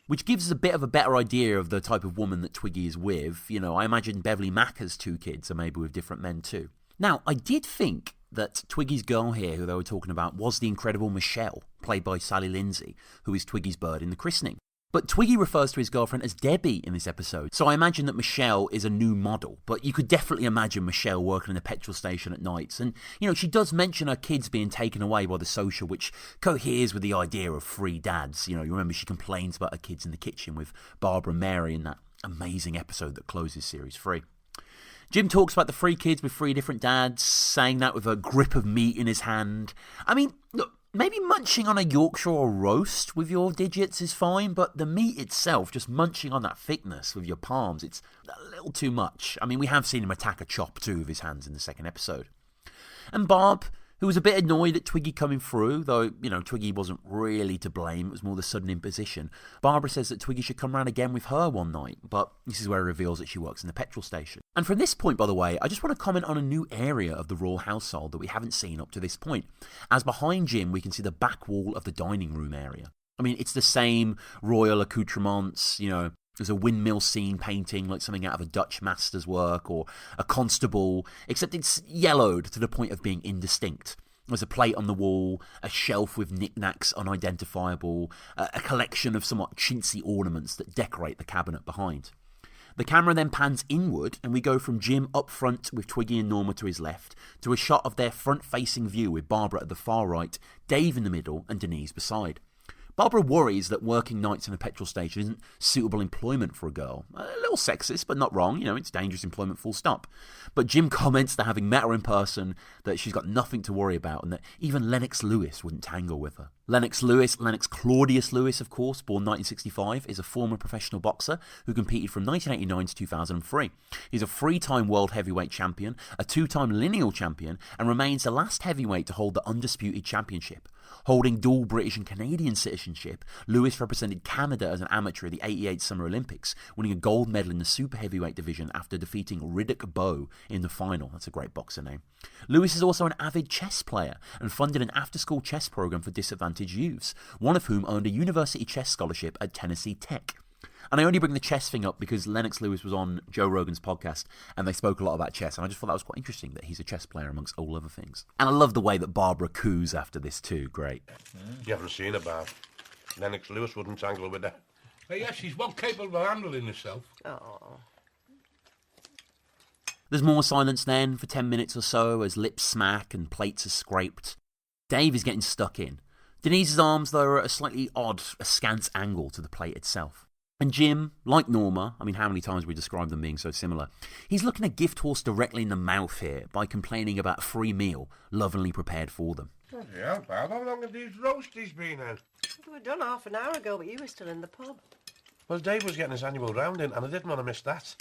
Which gives us a bit of a better idea of the type of woman that Twiggy is with. I imagine Beverly Macker's two kids are maybe with different men too. Now, I did think that Twiggy's girl here, who they were talking about, was the incredible Michelle, played by Sally Lindsay, who is Twiggy's bird in the christening. But Twiggy refers to his girlfriend as Debbie in this episode, so I imagine that Michelle is a new model. But you could definitely imagine Michelle working in a petrol station at nights. And, she does mention her kids being taken away by the social, which coheres with the idea of free dads. You remember she complains about her kids in the kitchen with Barbara and Mary in that amazing episode that closes Series 3. Jim talks about the three kids with three different dads, saying that with a grip of meat in his hand. I mean, look, maybe munching on a Yorkshire or roast with your digits is fine, but the meat itself, just munching on that thickness with your palms, it's a little too much. I mean, we have seen him attack a chop too with his hands in the second episode. And Barb, who was a bit annoyed at Twiggy coming through, though, Twiggy wasn't really to blame, it was more the sudden imposition. Barbara says that Twiggy should come round again with her one night, but this is where it reveals that she works in the petrol station. And from this point, by the way, I just want to comment on a new area of the royal household that we haven't seen up to this point, as behind Jim we can see the back wall of the dining room area. I mean, it's the same royal accoutrements, There's a windmill scene painting like something out of a Dutch master's work, or a constable, except it's yellowed to the point of being indistinct. There's a plate on the wall, a shelf with knickknacks unidentifiable, a collection of somewhat chintzy ornaments that decorate the cabinet behind. The camera then pans inward, and we go from Jim up front with Twiggy and Norma to his left, to a shot of their front-facing view with Barbara at the far right, Dave in the middle, and Denise beside. Barbara worries that working nights in a petrol station isn't suitable employment for a girl. A little sexist, but not wrong. It's dangerous employment, full stop. But Jim comments that having met her in person, that she's got nothing to worry about, and that even Lennox Lewis wouldn't tangle with her. Lennox Claudius Lewis, of course, born 1965, is a former professional boxer who competed from 1989 to 2003. He's a 3-time world heavyweight champion, a 2-time lineal champion, and remains the last heavyweight to hold the undisputed championship. Holding dual British and Canadian citizenship, Lewis represented Canada as an amateur at the '88 Summer Olympics, winning a gold medal in the super heavyweight division after defeating Riddick Bowe in the final. That's a great boxer name. Lewis is also an avid chess player and funded an after-school chess program for disadvantaged youths, one of whom earned a university chess scholarship at Tennessee Tech. And I only bring the chess thing up because Lennox Lewis was on Joe Rogan's podcast and they spoke a lot about chess, and I just thought that was quite interesting that he's a chess player amongst all other things. And I love the way that Barbara coos after this too. Great. You haven't seen her, Barb. Lennox Lewis wouldn't tangle with her. Hey, yeah, she's well capable of handling herself. Oh. There's more silence then for 10 minutes or so as lips smack and plates are scraped. Dave is getting stuck in. Denise's arms, though, are at a slightly odd, askance angle to the plate itself. And Jim, like Norma, how many times we describe them being so similar, he's looking a gift horse directly in the mouth here by complaining about a free meal lovingly prepared for them. Bloody hell, Barb, how long have these roasties been out? They were done half an hour ago, but you were still in the pub. Well, Dave was getting his annual round in, and I didn't want to miss that.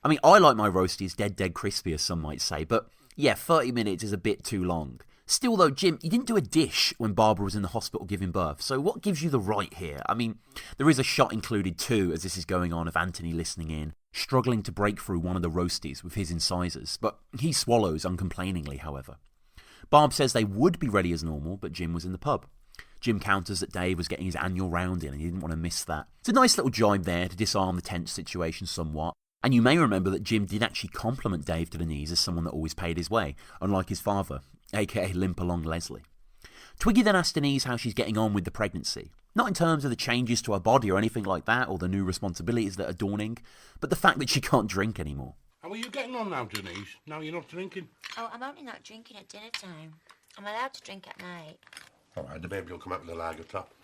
I like my roasties dead crispy, as some might say, but yeah, 30 minutes is a bit too long. Still, though, Jim, you didn't do a dish when Barbara was in the hospital giving birth, so what gives you the right here? There is a shot included too, as this is going on, of Anthony listening in, struggling to break through one of the roasties with his incisors, but he swallows uncomplainingly, however. Barb says they would be ready as normal, but Jim was in the pub. Jim counters that Dave was getting his annual round in and he didn't want to miss that. It's a nice little jibe there to disarm the tense situation somewhat. And you may remember that Jim did actually compliment Dave to Denise as someone that always paid his way, unlike his father, aka Limp Along Leslie. Twiggy then asks Denise how she's getting on with the pregnancy. Not in terms of the changes to her body or anything like that, or the new responsibilities that are dawning, but the fact that she can't drink anymore. How are you getting on now, Denise? Now you're not drinking? Oh, I'm only not drinking at dinner time. I'm allowed to drink at night. All right, the baby will come out with a lager top.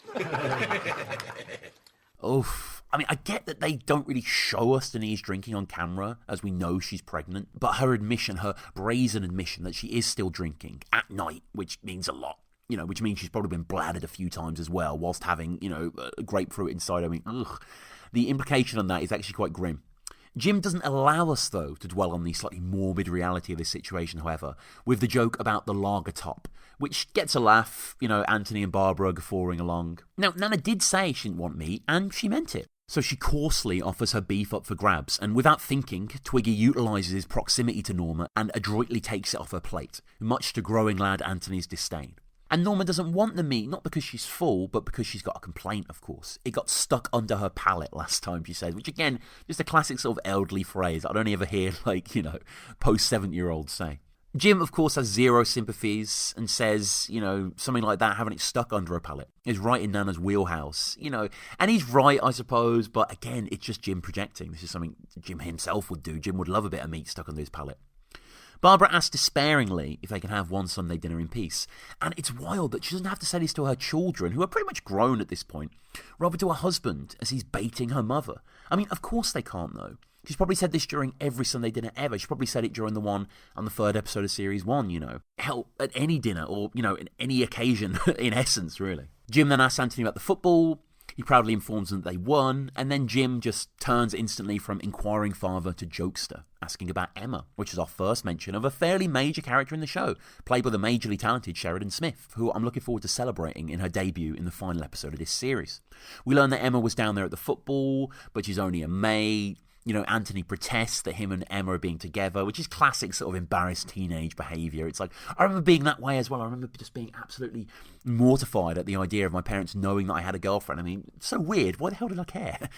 Oof. I get that they don't really show us Denise drinking on camera, as we know she's pregnant, but her admission, her brazen admission that she is still drinking at night, which means a lot, which means she's probably been bladdered a few times as well, whilst having, a grapefruit inside. Ugh. The implication on that is actually quite grim. Jim doesn't allow us, though, to dwell on the slightly morbid reality of this situation, however, with the joke about the lager top, which gets a laugh, Anthony and Barbara guffawing along. Now, Nana did say she didn't want meat, and she meant it. So she coarsely offers her beef up for grabs, and without thinking, Twiggy utilises his proximity to Norma and adroitly takes it off her plate, much to growing lad Anthony's disdain. And Norma doesn't want the meat, not because she's full, but because she's got a complaint, of course. It got stuck under her palate last time, she said, which again, just a classic sort of elderly phrase I'd only ever hear, post-7-year-olds say. Jim, of course, has zero sympathies and says, something like that, having it stuck under her palate, is right in Nana's wheelhouse, and he's right, I suppose, but again, it's just Jim projecting. This is something Jim himself would do. Jim would love a bit of meat stuck under his palate. Barbara asks despairingly if they can have one Sunday dinner in peace. And it's wild that she doesn't have to say this to her children, who are pretty much grown at this point, rather to her husband as he's baiting her mother. Of course they can't, though. She's probably said this during every Sunday dinner ever. She probably said it during the one on the 3rd episode of Series 1, Hell, at any dinner or, in any occasion, in essence, really. Jim then asks Anthony about the football. He proudly informs them that they won, and then Jim just turns instantly from inquiring father to jokester, asking about Emma, which is our first mention of a fairly major character in the show, played by the majorly talented Sheridan Smith, who I'm looking forward to celebrating in her debut in the final episode of this series. We learn that Emma was down there at the football, but she's only a mate. Anthony protests that him and Emma are being together, which is classic sort of embarrassed teenage behaviour. It's like, I remember being that way as well. I remember just being absolutely mortified at the idea of my parents knowing that I had a girlfriend. It's so weird. Why the hell did I care?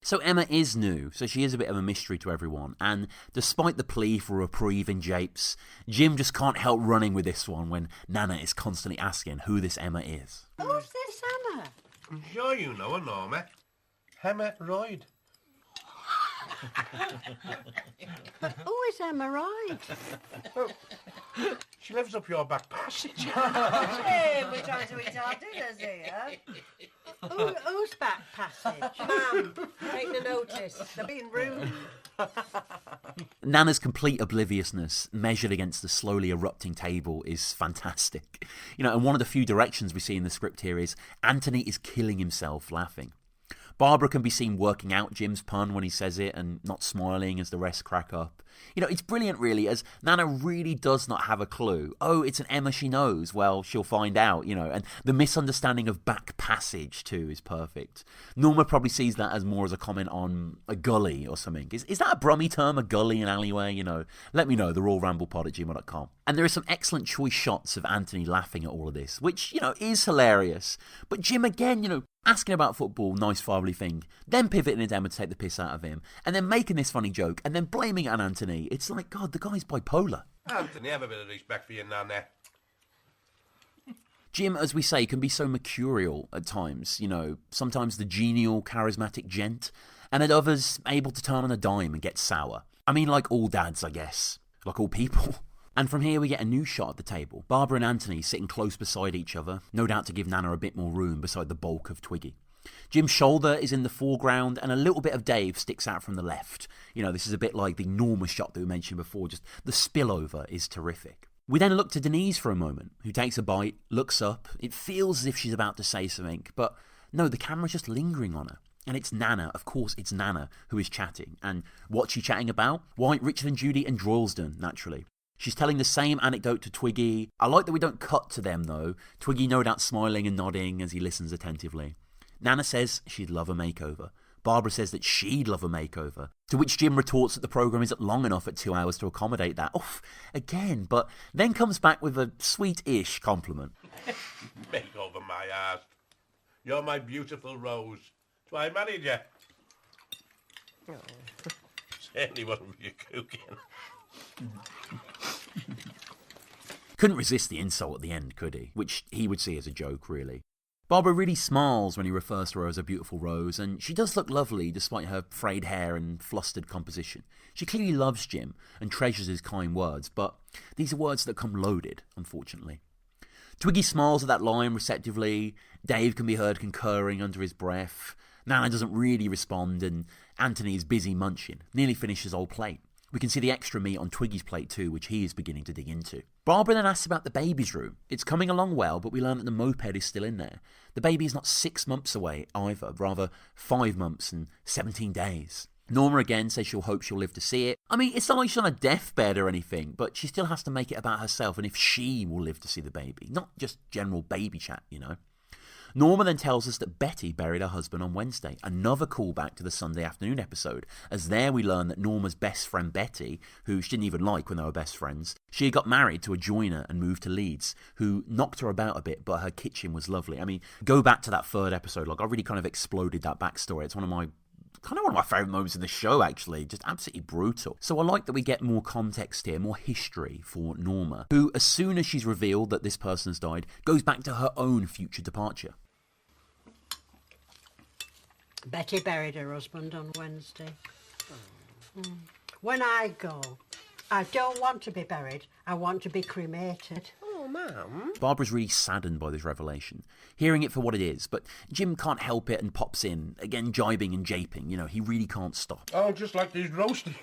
So Emma is new, so she is a bit of a mystery to everyone, and despite the plea for a reprieve in japes, Jim just can't help running with this one when Nana is constantly asking who this Emma is. Who's this Emma? I'm sure you know her, Norma. Emma Royd. Who is Emma Royd? She lives up your back passage. Hey, we're trying to eat our dinners here. Who's back passage? Ma'am, take no notice. They're being rude. Nana's complete obliviousness, measured against the slowly erupting table, is fantastic. And one of the few directions we see in the script here is Anthony is killing himself laughing. Barbara can be seen working out Jim's pun when he says it and not smiling as the rest crack up. It's brilliant, really, as Nana really does not have a clue. Oh, it's an Emma she knows. Well, she'll find out, and the misunderstanding of back passage, too, is perfect. Norma probably sees that as more as a comment on a gully or something. Is that a Brummie term, a gully, an alleyway? Let me know, theroyleramblepod@gmail.com. And there are some excellent choice shots of Anthony laughing at all of this, which, is hilarious. But Jim, again, asking about football, nice fatherly thing, then pivoting into Emma to take the piss out of him, and then making this funny joke, and then blaming it on Anthony. It's like, God, the guy's bipolar. Anthony, have a bit of respect for your nana. Jim, as we say, can be so mercurial at times, sometimes the genial, charismatic gent, and at others, able to turn on a dime and get sour. I mean, like all dads, I guess. Like all people. And from here we get a new shot at the table. Barbara and Anthony sitting close beside each other, no doubt to give Nana a bit more room beside the bulk of Twiggy. Jim's shoulder is in the foreground and a little bit of Dave sticks out from the left. This is a bit like the Norma shot that we mentioned before, just the spillover is terrific. We then look to Denise for a moment, who takes a bite, looks up. It feels as if she's about to say something, but no, the camera's just lingering on her. And it's Nana, of course it's Nana, who is chatting. And what's she chatting about? Why, Richard and Judy and Droylsden, naturally. She's telling the same anecdote to Twiggy. I like that we don't cut to them, though. Twiggy no doubt smiling and nodding as he listens attentively. Nana says she'd love a makeover. Barbara says that she'd love a makeover. To which Jim retorts that the programme isn't long enough at 2 hours to accommodate that. Again, but then comes back with a sweet-ish compliment. Makeover my ass. You're my beautiful rose. That's why I married you. Oh. Certainly wasn't for your cooking. Couldn't resist the insult at the end, could he? Which he would see as a joke, really. Barbara really smiles when he refers to her as a beautiful rose, and she does look lovely despite her frayed hair and flustered composition. She clearly loves Jim and treasures his kind words, but these are words that come loaded, unfortunately. Twiggy smiles at that line receptively. Dave can be heard concurring under his breath. Nana doesn't really respond, and Anthony is busy munching, nearly finished his whole plate. We can see the extra meat on Twiggy's plate too, which he is beginning to dig into. Barbara then asks about the baby's room. It's coming along well, but we learn that the moped is still in there. The baby is not 6 months away either, rather 5 months and 17 days. Norma again says she'll hope she'll live to see it. I mean, it's not like she's on a deathbed or anything, but she still has to make it about herself and if she will live to see the baby, not just general baby chat, Norma then tells us that Betty buried her husband on Wednesday, another callback to the Sunday afternoon episode, as there we learn that Norma's best friend Betty, who she didn't even like when they were best friends, she had got married to a joiner and moved to Leeds, who knocked her about a bit, but her kitchen was lovely. I mean, go back to that third episode, I really kind of exploded that backstory. It's one of my favourite moments in the show, actually. Just absolutely brutal. So I like that we get more context here, more history for Norma, who, as soon as she's revealed that this person has died, goes back to her own future departure. Betty buried her husband on Wednesday. When I go, I don't want to be buried. I want to be cremated. Oh, ma'am. Barbara's really saddened by this revelation, hearing it for what it is, but Jim can't help it and pops in, again jibing and japing. He really can't stop. Oh, just like these roasties.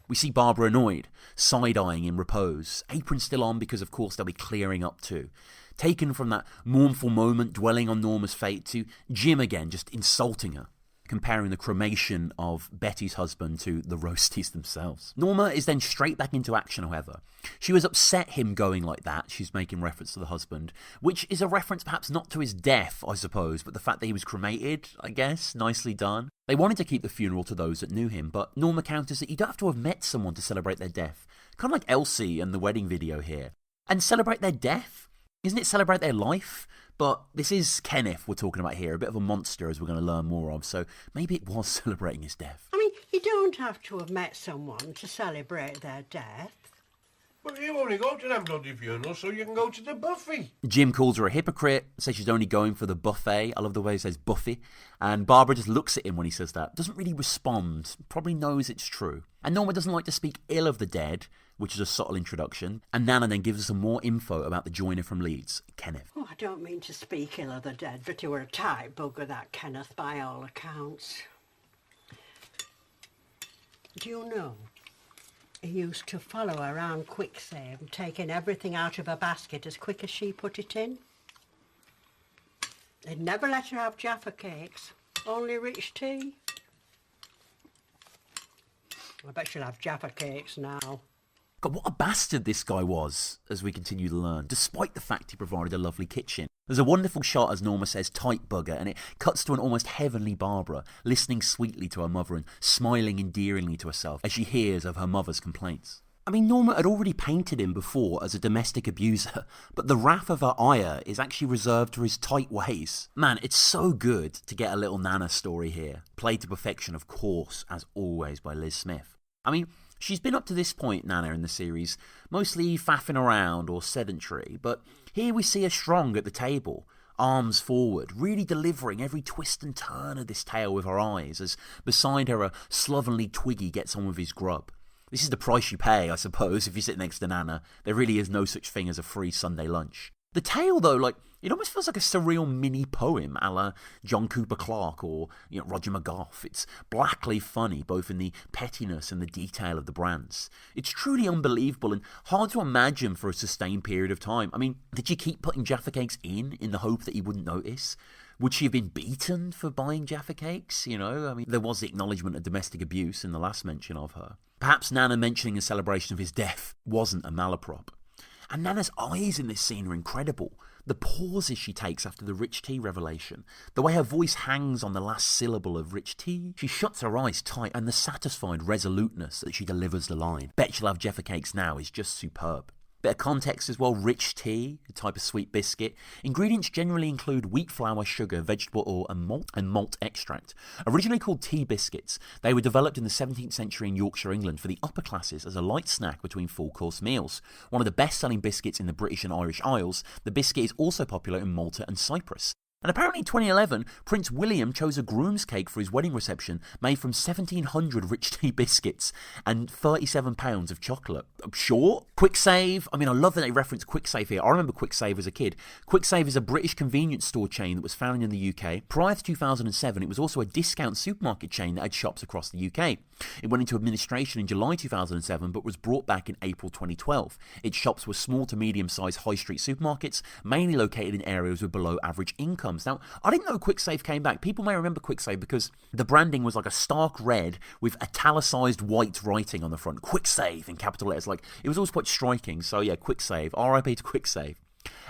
We see Barbara annoyed, side-eyeing in repose, apron still on because of course they'll be clearing up too. Taken from that mournful moment dwelling on Norma's fate to Jim again just insulting her, comparing the cremation of Betty's husband to the roasties themselves. Norma is then straight back into action, however. She was upset him going like that. She's making reference to the husband, which is a reference perhaps not to his death, I suppose, but the fact that he was cremated, I guess. Nicely done. They wanted to keep the funeral to those that knew him, but Norma counters that you don't have to have met someone to celebrate their death. Kind of like Elsie and the wedding video here. And celebrate their death? Isn't it celebrate their life? But this is Kenneth we're talking about here, a bit of a monster as we're going to learn more of, so maybe it was celebrating his death. I mean, you don't have to have met someone to celebrate their death. But you only go to them bloody funerals so you can go to the buffet. Jim calls her a hypocrite, says she's only going for the buffet. I love the way he says buffet. And Barbara just looks at him when he says that. Doesn't really respond. Probably knows it's true. And Norma doesn't like to speak ill of the dead, which is a subtle introduction. And Nana then gives us some more info about the joiner from Leeds, Kenneth. Oh, I don't mean to speak ill of the dead, but he were a tight bugger, that Kenneth, by all accounts. Do you know? He used to follow around Quik Save, taking everything out of a basket as quick as she put it in. They'd never let her have Jaffa cakes, only rich tea. I bet she'll have Jaffa cakes now. God, what a bastard this guy was, as we continue to learn, despite the fact he provided a lovely kitchen. There's a wonderful shot, as Norma says, tight bugger, and it cuts to an almost heavenly Barbara, listening sweetly to her mother and smiling endearingly to herself as she hears of her mother's complaints. I mean, Norma had already painted him before as a domestic abuser, but the wrath of her ire is actually reserved for his tight ways. Man, it's so good to get a little Nana story here, played to perfection, of course, as always, by Liz Smith. I mean, she's been up to this point, Nana, in the series, mostly faffing around or sedentary, but here we see her strong at the table, arms forward, really delivering every twist and turn of this tale with her eyes, as beside her a slovenly Twiggy gets on with his grub. This is the price you pay, I suppose, if you sit next to Nana. There really is no such thing as a free Sunday lunch. The tale, though, it almost feels like a surreal mini-poem a la John Cooper Clarke or Roger McGough. It's blackly funny, both in the pettiness and the detail of the brands. It's truly unbelievable and hard to imagine for a sustained period of time. I mean, did she keep putting Jaffa cakes in the hope that he wouldn't notice? Would she have been beaten for buying Jaffa cakes? I mean, there was the acknowledgement of domestic abuse in the last mention of her. Perhaps Nana mentioning a celebration of his death wasn't a malaprop. And Nana's eyes in this scene are incredible. The pauses she takes after the rich tea revelation, the way her voice hangs on the last syllable of rich tea. She shuts her eyes tight, and the satisfied resoluteness that she delivers the line, "Bet she'll have Jaffa cakes now," is just superb. Bit of context as well, rich tea, a type of sweet biscuit. Ingredients generally include wheat flour, sugar, vegetable oil and malt extract. Originally called tea biscuits, they were developed in the 17th century in Yorkshire, England for the upper classes as a light snack between full-course meals. One of the best-selling biscuits in the British and Irish Isles, the biscuit is also popular in Malta and Cyprus. And apparently in 2011, Prince William chose a groom's cake for his wedding reception made from 1,700 rich tea biscuits and 37 pounds of chocolate. Sure. Quik Save. I mean, I love that they reference Quik Save here. I remember Quik Save as a kid. Quik Save is a British convenience store chain that was founded in the UK. Prior to 2007, it was also a discount supermarket chain that had shops across the UK. It went into administration in July 2007, but was brought back in April 2012. Its shops were small to medium-sized high street supermarkets, mainly located in areas with below average income. Now, I didn't know Quik Save came back. People may remember Quik Save because the branding was like a stark red with italicized white writing on the front. Quik Save in capital letters. It was always quite striking. So yeah, Quik Save. R.I.P. to Quik Save.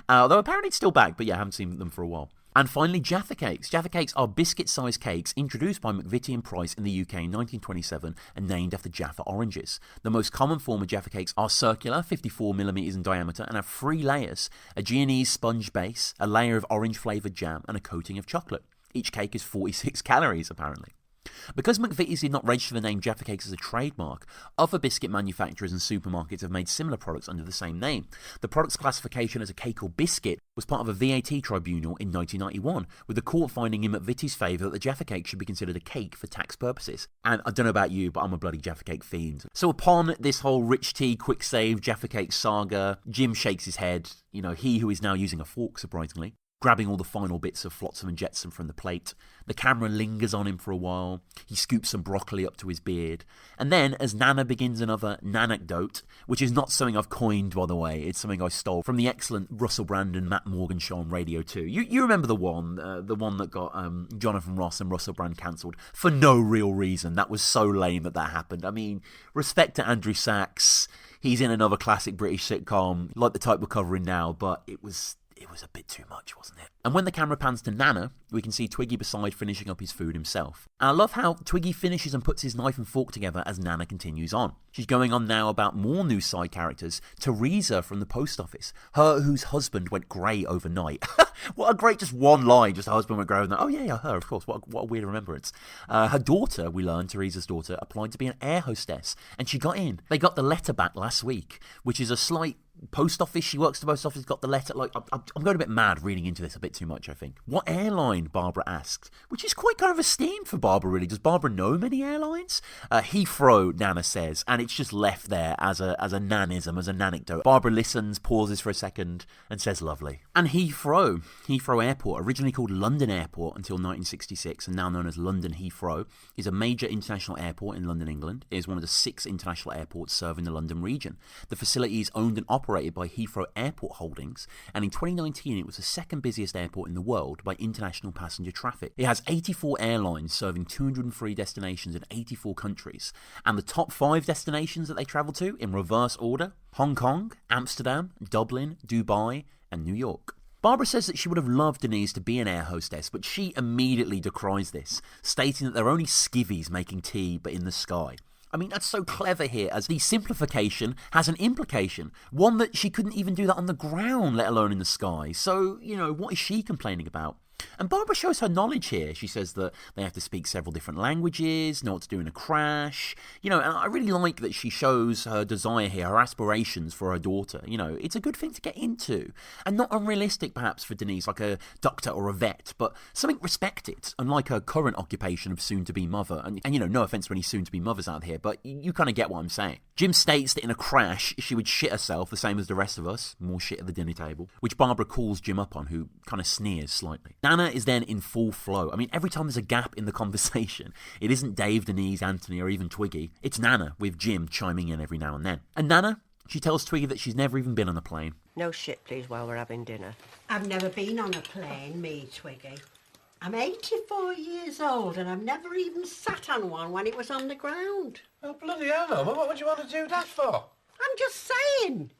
Though apparently it's still back, but yeah, I haven't seen them for a while. And finally, Jaffa cakes. Jaffa cakes are biscuit-sized cakes introduced by McVitie and Price in the UK in 1927 and named after Jaffa oranges. The most common form of Jaffa cakes are circular, 54mm in diameter, and have 3 layers: a Genoese sponge base, a layer of orange-flavoured jam, and a coating of chocolate. Each cake is 46 calories, apparently. Because McVitie's did not register the name Jaffa Cakes as a trademark, other biscuit manufacturers and supermarkets have made similar products under the same name. The product's classification as a cake or biscuit was part of a VAT tribunal in 1991, with the court finding in McVitie's favour that the Jaffa Cake should be considered a cake for tax purposes. And I don't know about you, but I'm a bloody Jaffa Cake fiend. So upon this whole rich tea, Quik Save, Jaffa Cake saga, Jim shakes his head, he who is now using a fork, surprisingly, grabbing all the final bits of flotsam and jetsam from the plate. The camera lingers on him for a while. He scoops some broccoli up to his beard. And then, as Nana begins another nanecdote, which is not something I've coined, by the way, it's something I stole from the excellent Russell Brand and Matt Morgan show on Radio 2. You remember the one that got Jonathan Ross and Russell Brand cancelled for no real reason. That was so lame that happened. I mean, respect to Andrew Sachs. He's in another classic British sitcom, like the type we're covering now, but it was it was a bit too much, wasn't it? And when the camera pans to Nana, we can see Twiggy beside finishing up his food himself. And I love how Twiggy finishes and puts his knife and fork together as Nana continues on. She's going on now about more new side characters. Teresa from the post office, her whose husband went grey overnight. What a great, just one line, just her husband went grey overnight. Oh yeah, her, of course. What a weird remembrance. Her daughter, we learned, Teresa's daughter, applied to be an air hostess, and she got in. They got the letter back last week, which is a slight post office. She works at the post office, got the letter. Like, I'm going a bit mad reading into this a bit too much, I think. What airline? Barbara asked, which is quite kind of esteemed for Barbara, really. Does Barbara know many airlines? Heathrow, Nana says, and it's just left there as a nanism, as an anecdote. Barbara listens, pauses for a second, and says lovely. And Heathrow Airport, originally called London Airport until 1966 and now known as London Heathrow, is a major international airport in London, England. It is one of the 6 international airports serving the London region. The facility is owned and operated by Heathrow Airport Holdings, and in 2019 it was the second busiest airport in the world by international passenger traffic. It has 84 airlines serving 203 destinations in 84 countries, and the top 5 destinations that they travel to, in reverse order: Hong Kong, Amsterdam, Dublin, Dubai, and New York. Barbara says that she would have loved Denise to be an air hostess, but she immediately decries this, stating that they're only skivvies making tea but in the sky. I mean, that's so clever here, as the simplification has an implication, one that she couldn't even do that on the ground, let alone in the sky. So, what is she complaining about? And Barbara shows her knowledge here. She says that they have to speak several different languages, know what to do in a crash. And I really like that she shows her desire here, her aspirations for her daughter. It's a good thing to get into. And not unrealistic, perhaps, for Denise, like a doctor or a vet, but something respected, unlike her current occupation of soon-to-be mother. And no offence to any soon-to-be mothers out here, but you kind of get what I'm saying. Jim states that in a crash, she would shit herself, the same as the rest of us. More shit at the dinner table. Which Barbara calls Jim up on, who kind of sneers slightly. Nana is then in full flow. I mean, every time there's a gap in the conversation, it isn't Dave, Denise, Anthony, or even Twiggy. It's Nana, with Jim chiming in every now and then. And Nana, she tells Twiggy that she's never even been on a plane. No shit, please, while we're having dinner. I've never been on a plane, me, Twiggy. I'm 84 years old and I've never even sat on one when it was on the ground. Oh, bloody hell, no. What would you want to do that for? I'm just saying.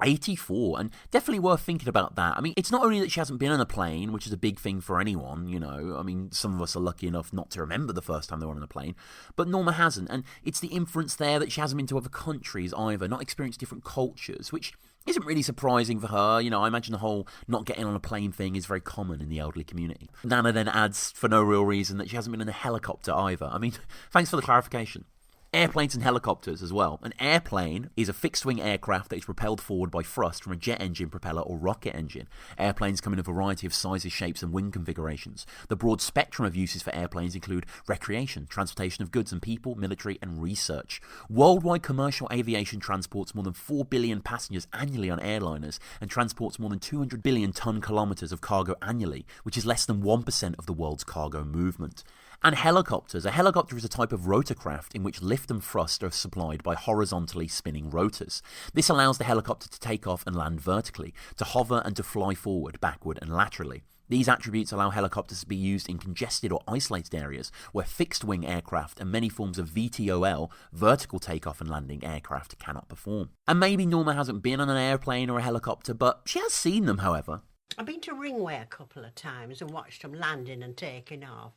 84, and definitely worth thinking about that. I mean, it's not only that she hasn't been on a plane, which is a big thing for anyone, I mean, some of us are lucky enough not to remember the first time they were on a plane, but Norma hasn't, and it's the inference there that she hasn't been to other countries either, not experienced different cultures, which isn't really surprising for her. I imagine the whole not getting on a plane thing is very common in the elderly community. Nana then adds, for no real reason, that she hasn't been in a helicopter either. I mean, thanks for the clarification. Airplanes and helicopters as well. An airplane is a fixed-wing aircraft that is propelled forward by thrust from a jet engine propeller or rocket engine. Airplanes come in a variety of sizes, shapes and wing configurations. The broad spectrum of uses for airplanes include recreation, transportation of goods and people, military and research. Worldwide commercial aviation transports more than 4 billion passengers annually on airliners and transports more than 200 billion ton-kilometres of cargo annually, which is less than 1% of the world's cargo movement. And helicopters. A helicopter is a type of rotorcraft in which lift and thrust are supplied by horizontally spinning rotors. This allows the helicopter to take off and land vertically, to hover and to fly forward, backward and laterally. These attributes allow helicopters to be used in congested or isolated areas where fixed-wing aircraft and many forms of VTOL, vertical takeoff and landing aircraft, cannot perform. And maybe Norma hasn't been on an airplane or a helicopter, but she has seen them, however. I've been to Ringway a couple of times and watched them landing and taking off.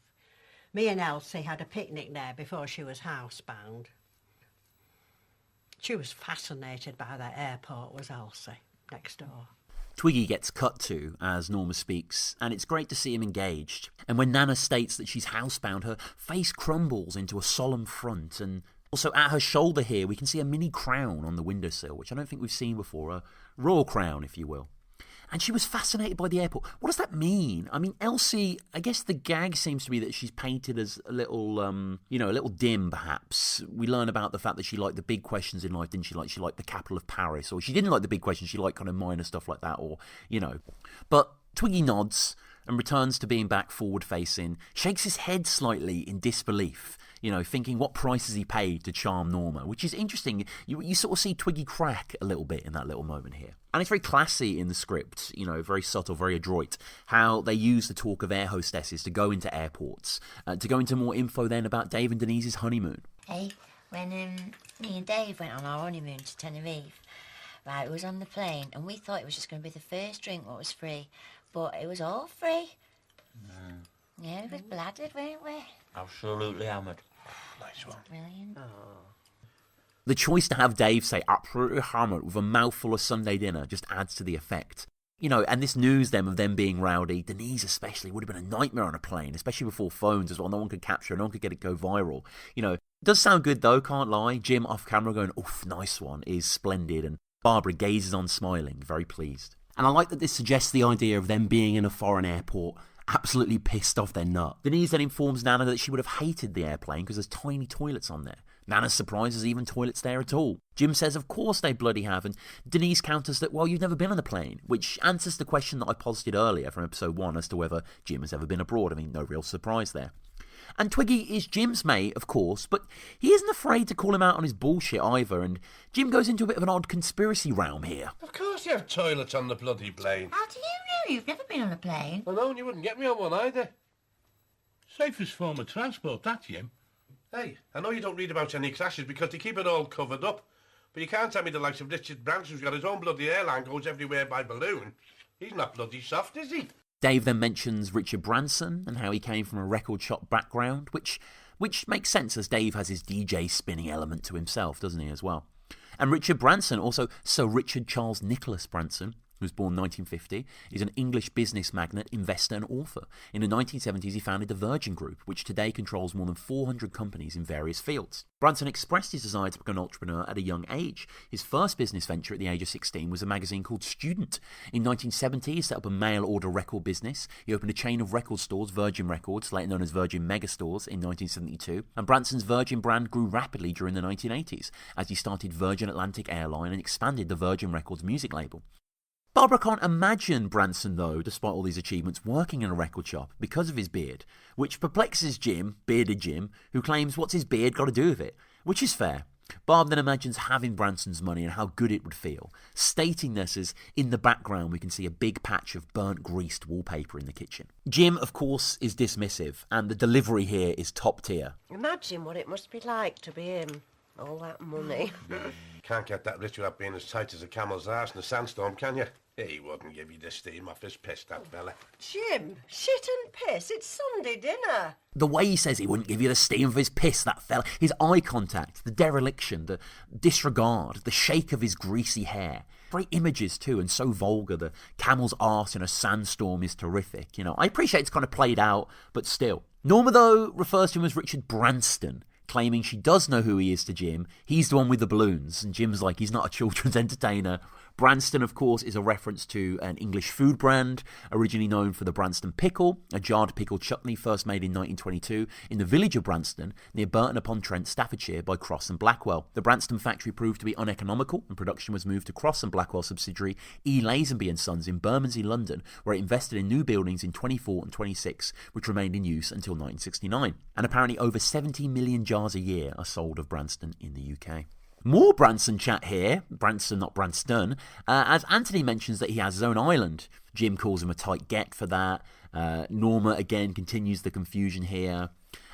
Me and Elsie had a picnic there before she was housebound. She was fascinated by that airport, was Elsie, next door. Twiggy gets cut to as Norma speaks, and it's great to see him engaged. And when Nana states that she's housebound, her face crumbles into a solemn front, and also at her shoulder here we can see a mini crown on the windowsill, which I don't think we've seen before, a royal crown, if you will. And she was fascinated by the airport. What does that mean? I mean, Elsie, I guess the gag seems to be that she's painted as a little, a little dim, perhaps. We learn about the fact that she liked the big questions in life, didn't she? Like, she liked the capital of Paris, or she didn't like the big questions, she liked kind of minor stuff like that, or, But Twiggy nods and returns to being back forward-facing, shakes his head slightly in disbelief, thinking what price has he paid to charm Norma, which is interesting. You sort of see Twiggy crack a little bit in that little moment here. And it's very classy in the script, very subtle, very adroit, how they use the talk of air hostesses to go into airports, to go into more info then about Dave and Denise's honeymoon. Hey, when me and Dave went on our honeymoon to Tenerife, Right, we was on the plane and we thought it was just going to be the first drink what was free, but it was all free. Yeah, we was bladdered, weren't we? Absolutely hammered. Nice one. Brilliant. The choice to have Dave say absolutely hammered with a mouthful of Sunday dinner just adds to the effect. You know, and this news then of them being rowdy, Denise especially, would have been a nightmare on a plane, especially before phones as well. No one could capture it, no one could get it go viral. You know, it does sound good though, can't lie. Jim off camera going, oof, nice one, is splendid. And Barbara gazes on smiling, very pleased. And I like that this suggests the idea of them being in a foreign airport, absolutely pissed off their nut. Denise then informs Nana that she would have hated the airplane because there's tiny toilets on there. Nana's surprised there's even toilets there at all. Jim says of course they bloody have, and Denise counters that, well, you've never been on a plane, which answers the question that I posited earlier from episode 1 as to whether Jim has ever been abroad. I mean, no real surprise there. And Twiggy is Jim's mate, of course, but he isn't afraid to call him out on his bullshit either, and Jim goes into a bit of an odd conspiracy realm here. Of course you have toilets on the bloody plane. How do you know? You've never been on a plane. I know, and you wouldn't get me on one either. Safest form of transport, that, Jim. Hey, I know you don't read about any crashes because they keep it all covered up, but you can't tell me the likes of Richard Branson, who's got his own bloody airline, goes everywhere by balloon. He's not bloody soft, is he? Dave then mentions Richard Branson and how he came from a record shop background, which makes sense as Dave has his DJ spinning element to himself, doesn't he, as well? And Richard Branson, also Sir Richard Charles Nicholas Branson, who was born 1950, is an English business magnate, investor and author. In the 1970s, he founded the Virgin Group, which today controls more than 400 companies in various fields. Branson expressed his desire to become an entrepreneur at a young age. His first business venture at the age of 16 was a magazine called Student. In 1970, he set up a mail-order record business. He opened a chain of record stores, Virgin Records, later known as Virgin Megastores, in 1972. And Branson's Virgin brand grew rapidly during the 1980s, as he started Virgin Atlantic Airline and expanded the Virgin Records music label. Barbara can't imagine Branson, though, despite all these achievements, working in a record shop because of his beard, which perplexes Jim, bearded Jim, who claims what's his beard got to do with it, which is fair. Barb then imagines having Branson's money and how good it would feel, stating this as in the background we can see a big patch of burnt greased wallpaper in the kitchen. Jim, of course, is dismissive, and the delivery here is top tier. Imagine what it must be like to be him. All that money. Can't get that rich without being as tight as a camel's arse in a sandstorm, can you? He wouldn't give you the steam off his piss, that fella. Jim, shit and piss, it's Sunday dinner. The way he says he wouldn't give you the steam of his piss, that fella, his eye contact, the dereliction, the disregard, the shake of his greasy hair. Great images too, and so vulgar. The camel's arse in a sandstorm is terrific. You know, I appreciate it's kind of played out, but still. Norma, though, refers to him as Richard Branston, claiming she does know who he is to Jim. He's the one with the balloons, and Jim's like, he's not a children's entertainer. Branston, of course, is a reference to an English food brand, originally known for the Branston pickle, a jarred pickle chutney first made in 1922 in the village of Branston, near Burton-upon-Trent, Staffordshire, by Cross and Blackwell. The Branston factory proved to be uneconomical, and production was moved to Cross and Blackwell subsidiary E. Lazenby & Sons in Bermondsey, London, where it invested in new buildings in 24 and 26, which remained in use until 1969. And apparently over 70 million jars a year are sold of Branston in the UK. More Branson chat here, Branson not Branston, as Anthony mentions that he has his own island. Jim calls him a tight get for that. Norma again continues the confusion here.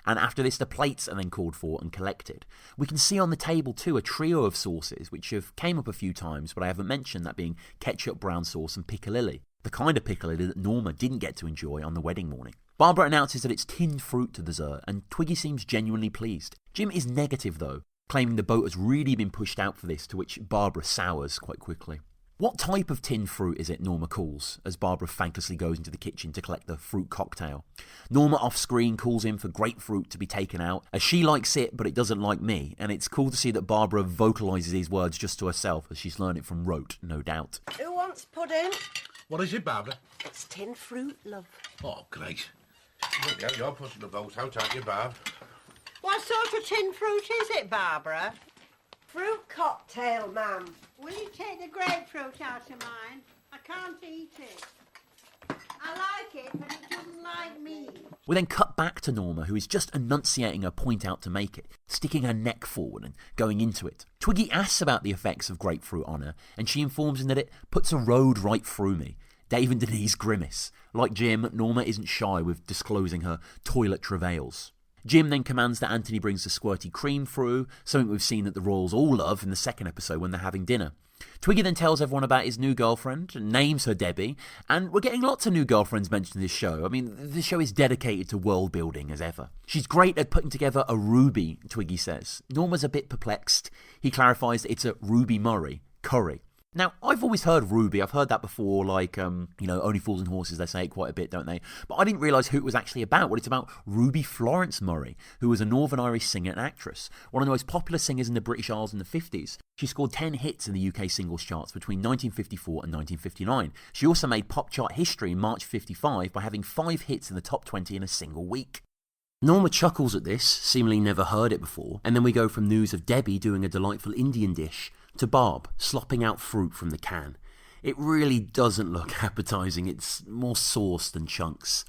And after this, the plates are then called for and collected. We can see on the table too a trio of sauces which have came up a few times, but I haven't mentioned, that being ketchup, brown sauce and piccalilli. The kind of piccalilli that Norma didn't get to enjoy on the wedding morning. Barbara announces that it's tinned fruit to dessert, and Twiggy seems genuinely pleased. Jim is negative though, claiming the boat has really been pushed out for this, to which Barbara sours quite quickly. What type of tinned fruit is it, Norma calls, as Barbara thanklessly goes into the kitchen to collect the fruit cocktail. Norma off-screen calls in for grapefruit to be taken out, as she likes it but it doesn't like me, and it's cool to see that Barbara vocalises these words just to herself, as she's learned it from rote, no doubt. Who wants pudding? What is it, Barbara? It's tinned fruit, love. Oh, great. Yeah, you're pushing the boat out, aren't you, Barb? What sort of tin fruit is it, Barbara? Fruit cocktail, ma'am. Will you take the grapefruit out of mine? I can't eat it. I like it, but it doesn't like me. We then cut back to Norma, who is just enunciating her point out to make it, sticking her neck forward and going into it. Twiggy asks about the effects of grapefruit on her, and she informs him that it puts a road right through me. Dave and Denise grimace. Like Jim, Norma isn't shy with disclosing her toilet travails. Jim then commands that Anthony brings the squirty cream through, something we've seen that the Royals all love in the second episode when they're having dinner. Twiggy then tells everyone about his new girlfriend and names her Debbie, and we're getting lots of new girlfriends mentioned in this show. I mean, this show is dedicated to world building as ever. She's great at putting together a Ruby, Twiggy says. Norma's a bit perplexed. He clarifies that it's a Ruby Murray, curry. Now, I've always heard Ruby. I've heard that before, like, Only Fools and Horses, they say it quite a bit, don't they? But I didn't realise who it was actually about. Well, it's about Ruby Florence Murray, who was a Northern Irish singer and actress, one of the most popular singers in the British Isles in the 50s. She scored 10 hits in the UK singles charts between 1954 and 1959. She also made pop chart history in March 55 by having 5 hits in the top 20 in a single week. Norma chuckles at this, seemingly never heard it before, and then we go from news of Debbie doing a delightful Indian dish to Barb slopping out fruit from the can. It really doesn't look appetising, it's more sauce than chunks.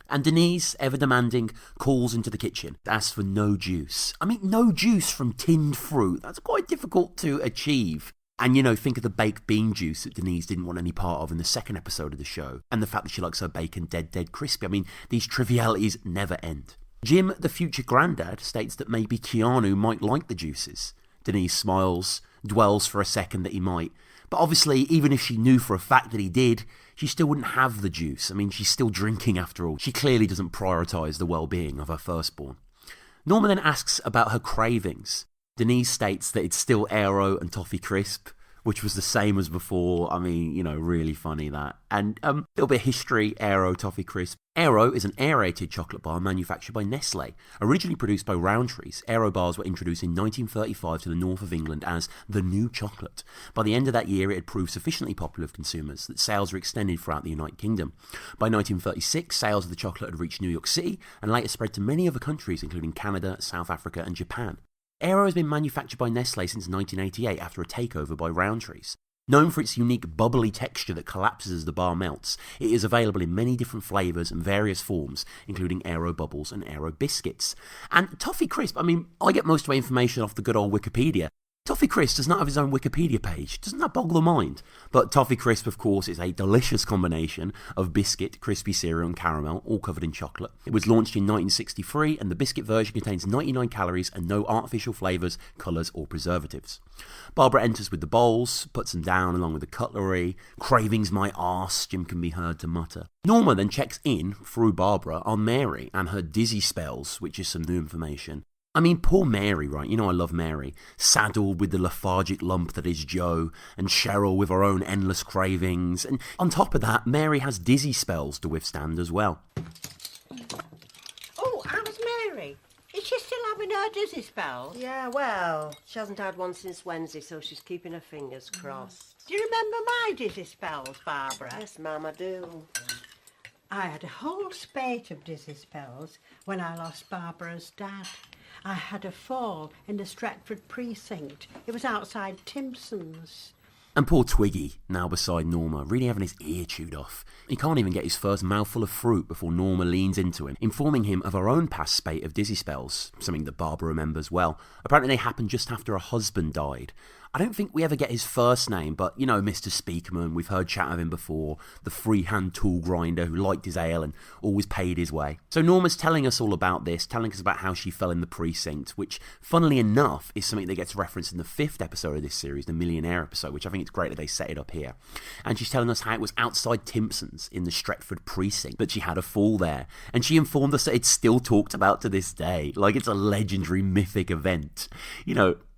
And Denise, ever demanding, calls into the kitchen, asks for no juice. I mean, no juice from tinned fruit, that's quite difficult to achieve. And, think of the baked bean juice that Denise didn't want any part of in the second episode of the show, and the fact that she likes her bacon dead crispy. I mean, these trivialities never end. Jim, the future granddad, states that maybe Keanu might like the juices. Denise smiles, dwells for a second that he might. But obviously, even if she knew for a fact that he did, she still wouldn't have the juice. I mean, she's still drinking after all. She clearly doesn't prioritise the well-being of her firstborn. Norma then asks about her cravings. Denise states that it's still Aero and Toffee Crisp, which was the same as before. I mean, really funny that. And a little bit of history, Aero, Toffee Crisp. Aero is an aerated chocolate bar manufactured by Nestle. Originally produced by Rowntree's, Aero bars were introduced in 1935 to the north of England as the new chocolate. By the end of that year, it had proved sufficiently popular with consumers that sales were extended throughout the United Kingdom. By 1936, sales of the chocolate had reached New York City and later spread to many other countries, including Canada, South Africa and Japan. Aero has been manufactured by Nestle since 1988 after a takeover by Rowntree's. Known for its unique bubbly texture that collapses as the bar melts, it is available in many different flavours and various forms, including Aero Bubbles and Aero Biscuits. And Toffee Crisp, I mean, I get most of my information off the good old Wikipedia. Toffee Crisp does not have his own Wikipedia page. Doesn't that boggle the mind? But Toffee Crisp, of course, is a delicious combination of biscuit, crispy cereal and caramel, all covered in chocolate. It was launched in 1963, and the biscuit version contains 99 calories and no artificial flavours, colours or preservatives. Barbara enters with the bowls, puts them down along with the cutlery. Cravings my arse, Jim can be heard to mutter. Norma then checks in, through Barbara, on Mary and her dizzy spells, which is some new information. I mean, poor Mary, right? I love Mary. Saddled with the lethargic lump that is Joe, and Cheryl with her own endless cravings. And on top of that, Mary has dizzy spells to withstand as well. Oh, how's Mary? Is she still having her dizzy spells? Yeah, well, she hasn't had one since Wednesday, so she's keeping her fingers crossed. Do you remember my dizzy spells, Barbara? Yes, Ma'am, I do. I had a whole spate of dizzy spells when I lost Barbara's dad. I had a fall in the Stretford precinct. It was outside Timpson's. And poor Twiggy, now beside Norma, really having his ear chewed off. He can't even get his first mouthful of fruit before Norma leans into him, informing him of her own past spate of dizzy spells, something that Barbara remembers well. Apparently they happened just after her husband died. I don't think we ever get his first name, but Mr. Speakerman, we've heard chat of him before, the freehand tool grinder who liked his ale and always paid his way. So Norma's telling us all about this, telling us about how she fell in the precinct, which, funnily enough, is something that gets referenced in the 5th episode of this series, the Millionaire episode, which I think it's great that they set it up here. And she's telling us how it was outside Timpson's in the Stretford precinct that she had a fall there. And she informed us that it's still talked about to this day, like it's a legendary, mythic event.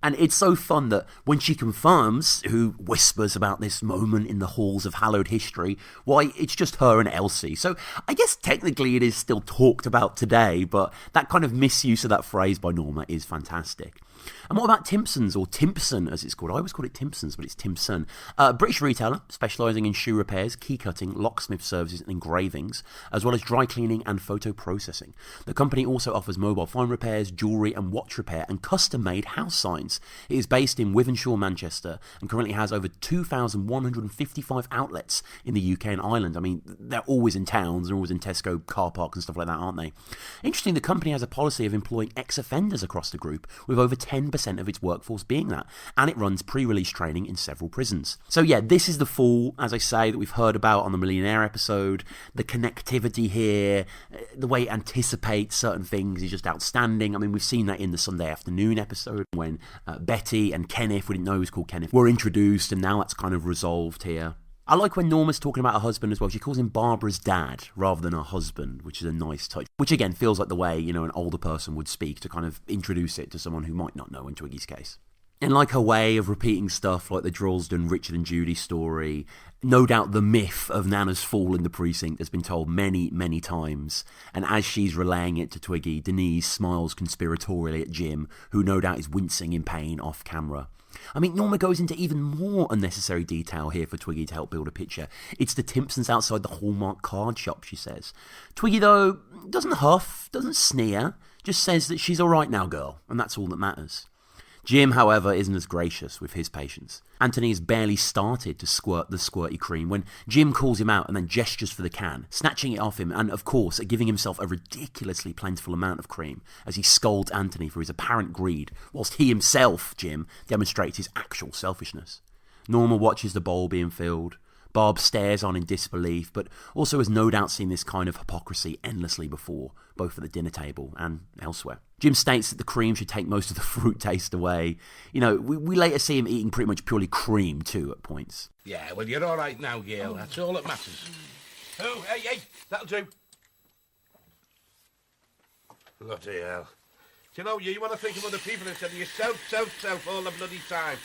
And it's so fun that when she confirms who whispers about this moment in the halls of hallowed history, why, it's just her and Elsie. So I guess technically it is still talked about today, but that kind of misuse of that phrase by Norma is fantastic. And what about Timpson's, or Timpson as it's called? I always call it Timpson's, but it's Timpson. A British retailer specialising in shoe repairs, key cutting, locksmith services and engravings, as well as dry cleaning and photo processing. The company also offers mobile phone repairs, jewellery and watch repair and custom-made house signs. It is based in Wythenshawe, Manchester, and currently has over 2,155 outlets in the UK and Ireland. I mean, they're always in towns, they're always in Tesco car parks and stuff like that, aren't they? Interesting, the company has a policy of employing ex-offenders across the group, with over 10% of its workforce being that. And it runs pre-release training in several prisons. So yeah, this is the fall, as I say, that we've heard about on the Millionaire episode. The connectivity here, the way it anticipates certain things is just outstanding. I mean, we've seen that in the Sunday Afternoon episode when Betty and Kenneth, we didn't know he was called Kenneth, were introduced, and now that's kind of resolved here. I like when Norma's talking about her husband as well. She calls him Barbara's dad rather than her husband, which is a nice touch. Which again feels like the way, an older person would speak to kind of introduce it to someone who might not know in Twiggy's case. And like her way of repeating stuff like the Droylsden Richard and Judy story, no doubt the myth of Nana's fall in the precinct has been told many, many times. And as she's relaying it to Twiggy, Denise smiles conspiratorially at Jim, who no doubt is wincing in pain off camera. I mean, Norma goes into even more unnecessary detail here for Twiggy to help build a picture. It's the Timpsons outside the Hallmark card shop, she says. Twiggy, though, doesn't huff, doesn't sneer, just says that she's all right now, girl, and that's all that matters. Jim, however, isn't as gracious with his patience. Anthony has barely started to squirt the squirty cream when Jim calls him out and then gestures for the can, snatching it off him and, of course, giving himself a ridiculously plentiful amount of cream as he scolds Anthony for his apparent greed, whilst he himself, Jim, demonstrates his actual selfishness. Norma watches the bowl being filled. Barb stares on in disbelief, but also has no doubt seen this kind of hypocrisy endlessly before, both at the dinner table and elsewhere. Jim states that the cream should take most of the fruit taste away. We later see him eating pretty much purely cream too at points. Yeah, well, you're all right now, Gail. That's all that matters. Oh, hey, that'll do. Bloody hell. Do you want to think of other people instead of yourself all the bloody time.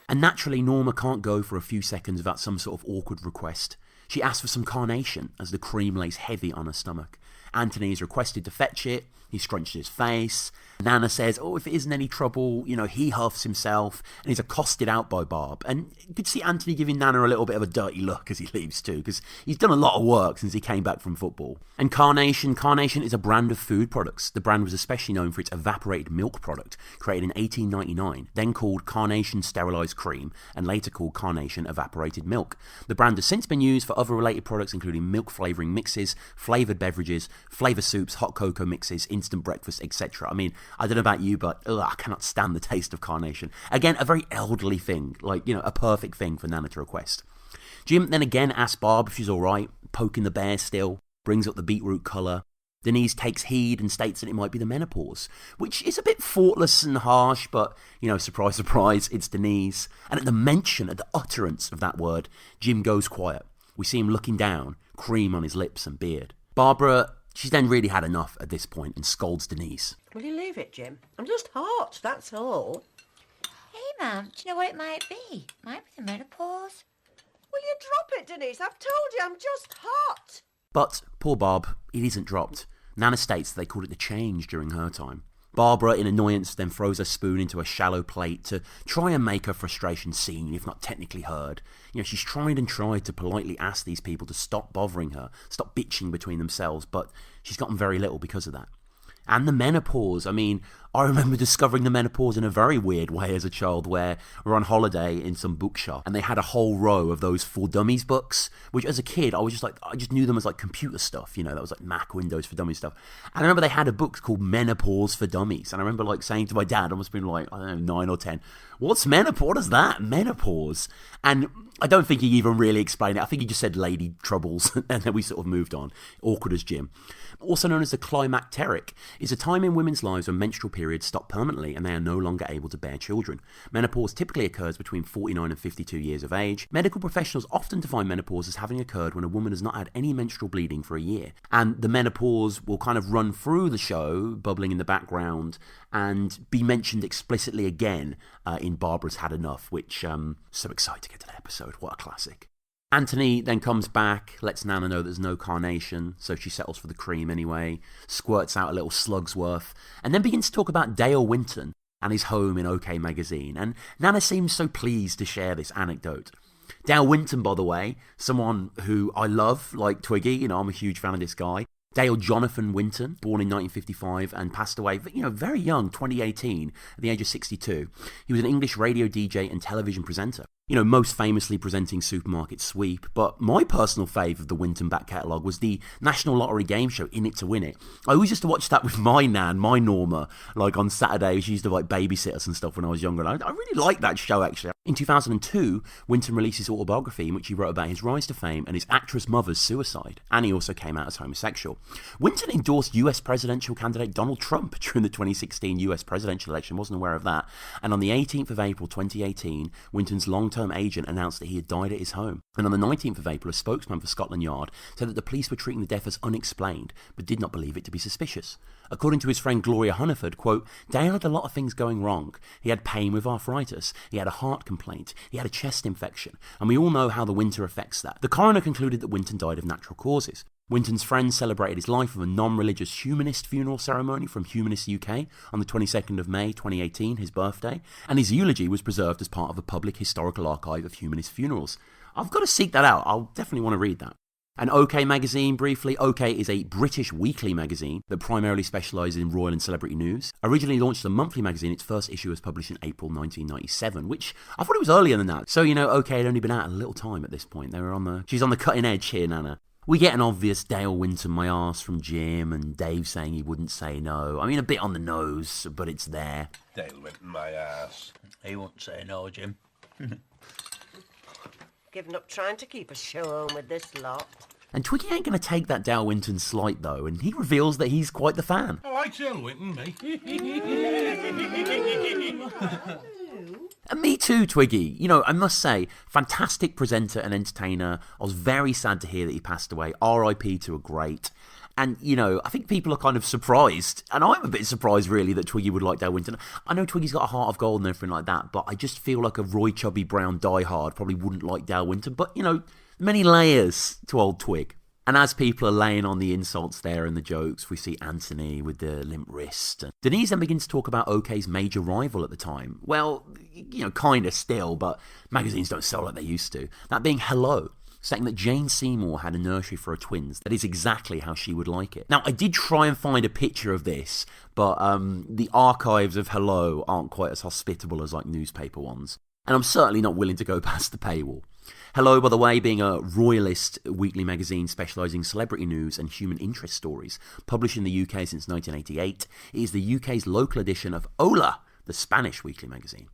And naturally, Norma can't go for a few seconds without some sort of awkward request. She asks for some carnation as the cream lays heavy on her stomach. Anthony is requested to fetch it. He scrunches his face. Nana says, if it isn't any trouble, he huffs himself and he's accosted out by Barb. And you could see Anthony giving Nana a little bit of a dirty look as he leaves too, because he's done a lot of work since he came back from football. And Carnation is a brand of food products. The brand was especially known for its evaporated milk product, created in 1899, then called Carnation Sterilised Cream, and later called Carnation Evaporated Milk. The brand has since been used for other related products, including milk flavouring mixes, flavoured beverages, flavour soups, hot cocoa mixes, instant breakfast, etc. I mean, I don't know about you, but I cannot stand the taste of Carnation. Again, a very elderly thing, a perfect thing for Nana to request. Jim then again asks Barb if she's alright, poking the bear still, brings up the beetroot colour. Denise takes heed and states that it might be the menopause, which is a bit thoughtless and harsh, but, surprise, surprise, it's Denise. And at the utterance of that word, Jim goes quiet. We see him looking down, cream on his lips and beard. Barbara, she's then really had enough at this point and scolds Denise. Will you leave it, Jim? I'm just hot, that's all. Hey, Mum, do you know what it might be? Might be the menopause. Will you drop it, Denise? I've told you, I'm just hot. But, poor Barb, it isn't dropped. Nana states that they called it the change during her time. Barbara, in annoyance, then throws her spoon into a shallow plate to try and make her frustration seen, if not technically heard. She's tried and tried to politely ask these people to stop bothering her, stop bitching between themselves, but she's gotten very little because of that. And the menopause. I mean, I remember discovering the menopause in a very weird way as a child, where we're on holiday in some bookshop and they had a whole row of those For Dummies books, which as a kid, I just knew them as computer stuff, that was Mac, Windows for Dummies stuff. And I remember they had a book called Menopause for Dummies. And I remember saying to my dad, I must have been I don't know, 9 or 10, what's menopause? What is that? Menopause. And I don't think he even really explained it. I think he just said lady troubles, and then we sort of moved on. Awkward as Jim. Also known as the climacteric, is a time in women's lives when menstrual periods stop permanently and they are no longer able to bear children. Menopause typically occurs between 49 and 52 years of age. Medical professionals often define menopause as having occurred when a woman has not had any menstrual bleeding for a year. And the menopause will kind of run through the show, bubbling in the background, and be mentioned explicitly again in Barbara's Had Enough, which so excited to get to that episode. What a classic. Anthony then comes back, lets Nana know there's no carnation, so she settles for the cream anyway, squirts out a little slug's worth, and then begins to talk about Dale Winton and his home in OK Magazine, and Nana seems so pleased to share this anecdote. Dale Winton, by the way, someone who I love, like Twiggy, I'm a huge fan of this guy. Dale Jonathan Winton, born in 1955 and passed away, very young, 2018, at the age of 62. He was an English radio DJ and television presenter. most famously presenting Supermarket Sweep, but my personal fave of the Winton back catalogue was the National Lottery game show, In It to Win It. I always used to watch that with my nan, my Norma, like on Saturdays. She used to babysit us and stuff when I was younger, and I really liked that show, actually. In 2002, Winton released his autobiography in which he wrote about his rise to fame and his actress mother's suicide, and he also came out as homosexual. Winton endorsed US presidential candidate Donald Trump during the 2016 US presidential election, wasn't aware of that, and on the 18th of April 2018, Winton's long-term agent announced that he had died at his home. And on the 19th of April, a spokesman for Scotland Yard said that the police were treating the death as unexplained, but did not believe it to be suspicious. According to his friend Gloria Hunniford, quote, Dale had a lot of things going wrong. He had pain with arthritis, he had a heart complaint, he had a chest infection, and we all know how the winter affects that. The coroner concluded that Winton died of natural causes. Winton's friends celebrated his life with a non-religious humanist funeral ceremony from Humanist UK on the 22nd of May 2018, his birthday, and his eulogy was preserved as part of a public historical archive of humanist funerals. I've got to seek that out. I'll definitely want to read that. And OK Magazine, briefly. OK is a British weekly magazine that primarily specialises in royal and celebrity news. Originally launched as a monthly magazine, its first issue was published in April 1997, which I thought it was earlier than that. So, OK had only been out a little time at this point. She's on the cutting edge here, Nana. We get an obvious Dale Winton my arse from Jim, and Dave saying he wouldn't say no. I mean, a bit on the nose, but it's there. Dale Winton my ass. He wouldn't say no, Jim. Giving up trying to keep a show home with this lot. And Twiggy ain't going to take that Dale Winton slight, though, and he reveals that he's quite the fan. Oh, I tell Winton, mate. And me too, Twiggy. I must say, fantastic presenter and entertainer. I was very sad to hear that he passed away. R.I.P. to a great. And, I think people are kind of surprised. And I'm a bit surprised, really, that Twiggy would like Dale Winton. I know Twiggy's got a heart of gold and everything like that, but I just feel like a Roy Chubby Brown diehard probably wouldn't like Dale Winton. But, many layers to old Twig. And as people are laying on the insults there and the jokes, we see Anthony with the limp wrist. And Denise then begins to talk about OK's major rival at the time. Well, kind of still, but magazines don't sell like they used to. That being Hello, saying that Jane Seymour had a nursery for her twins. That is exactly how she would like it. Now, I did try and find a picture of this, but the archives of Hello aren't quite as hospitable as newspaper ones. And I'm certainly not willing to go past the paywall. Hello, by the way, being a royalist weekly magazine specialising in celebrity news and human interest stories, published in the UK since 1988, it is the UK's local edition of Hola, the Spanish weekly magazine.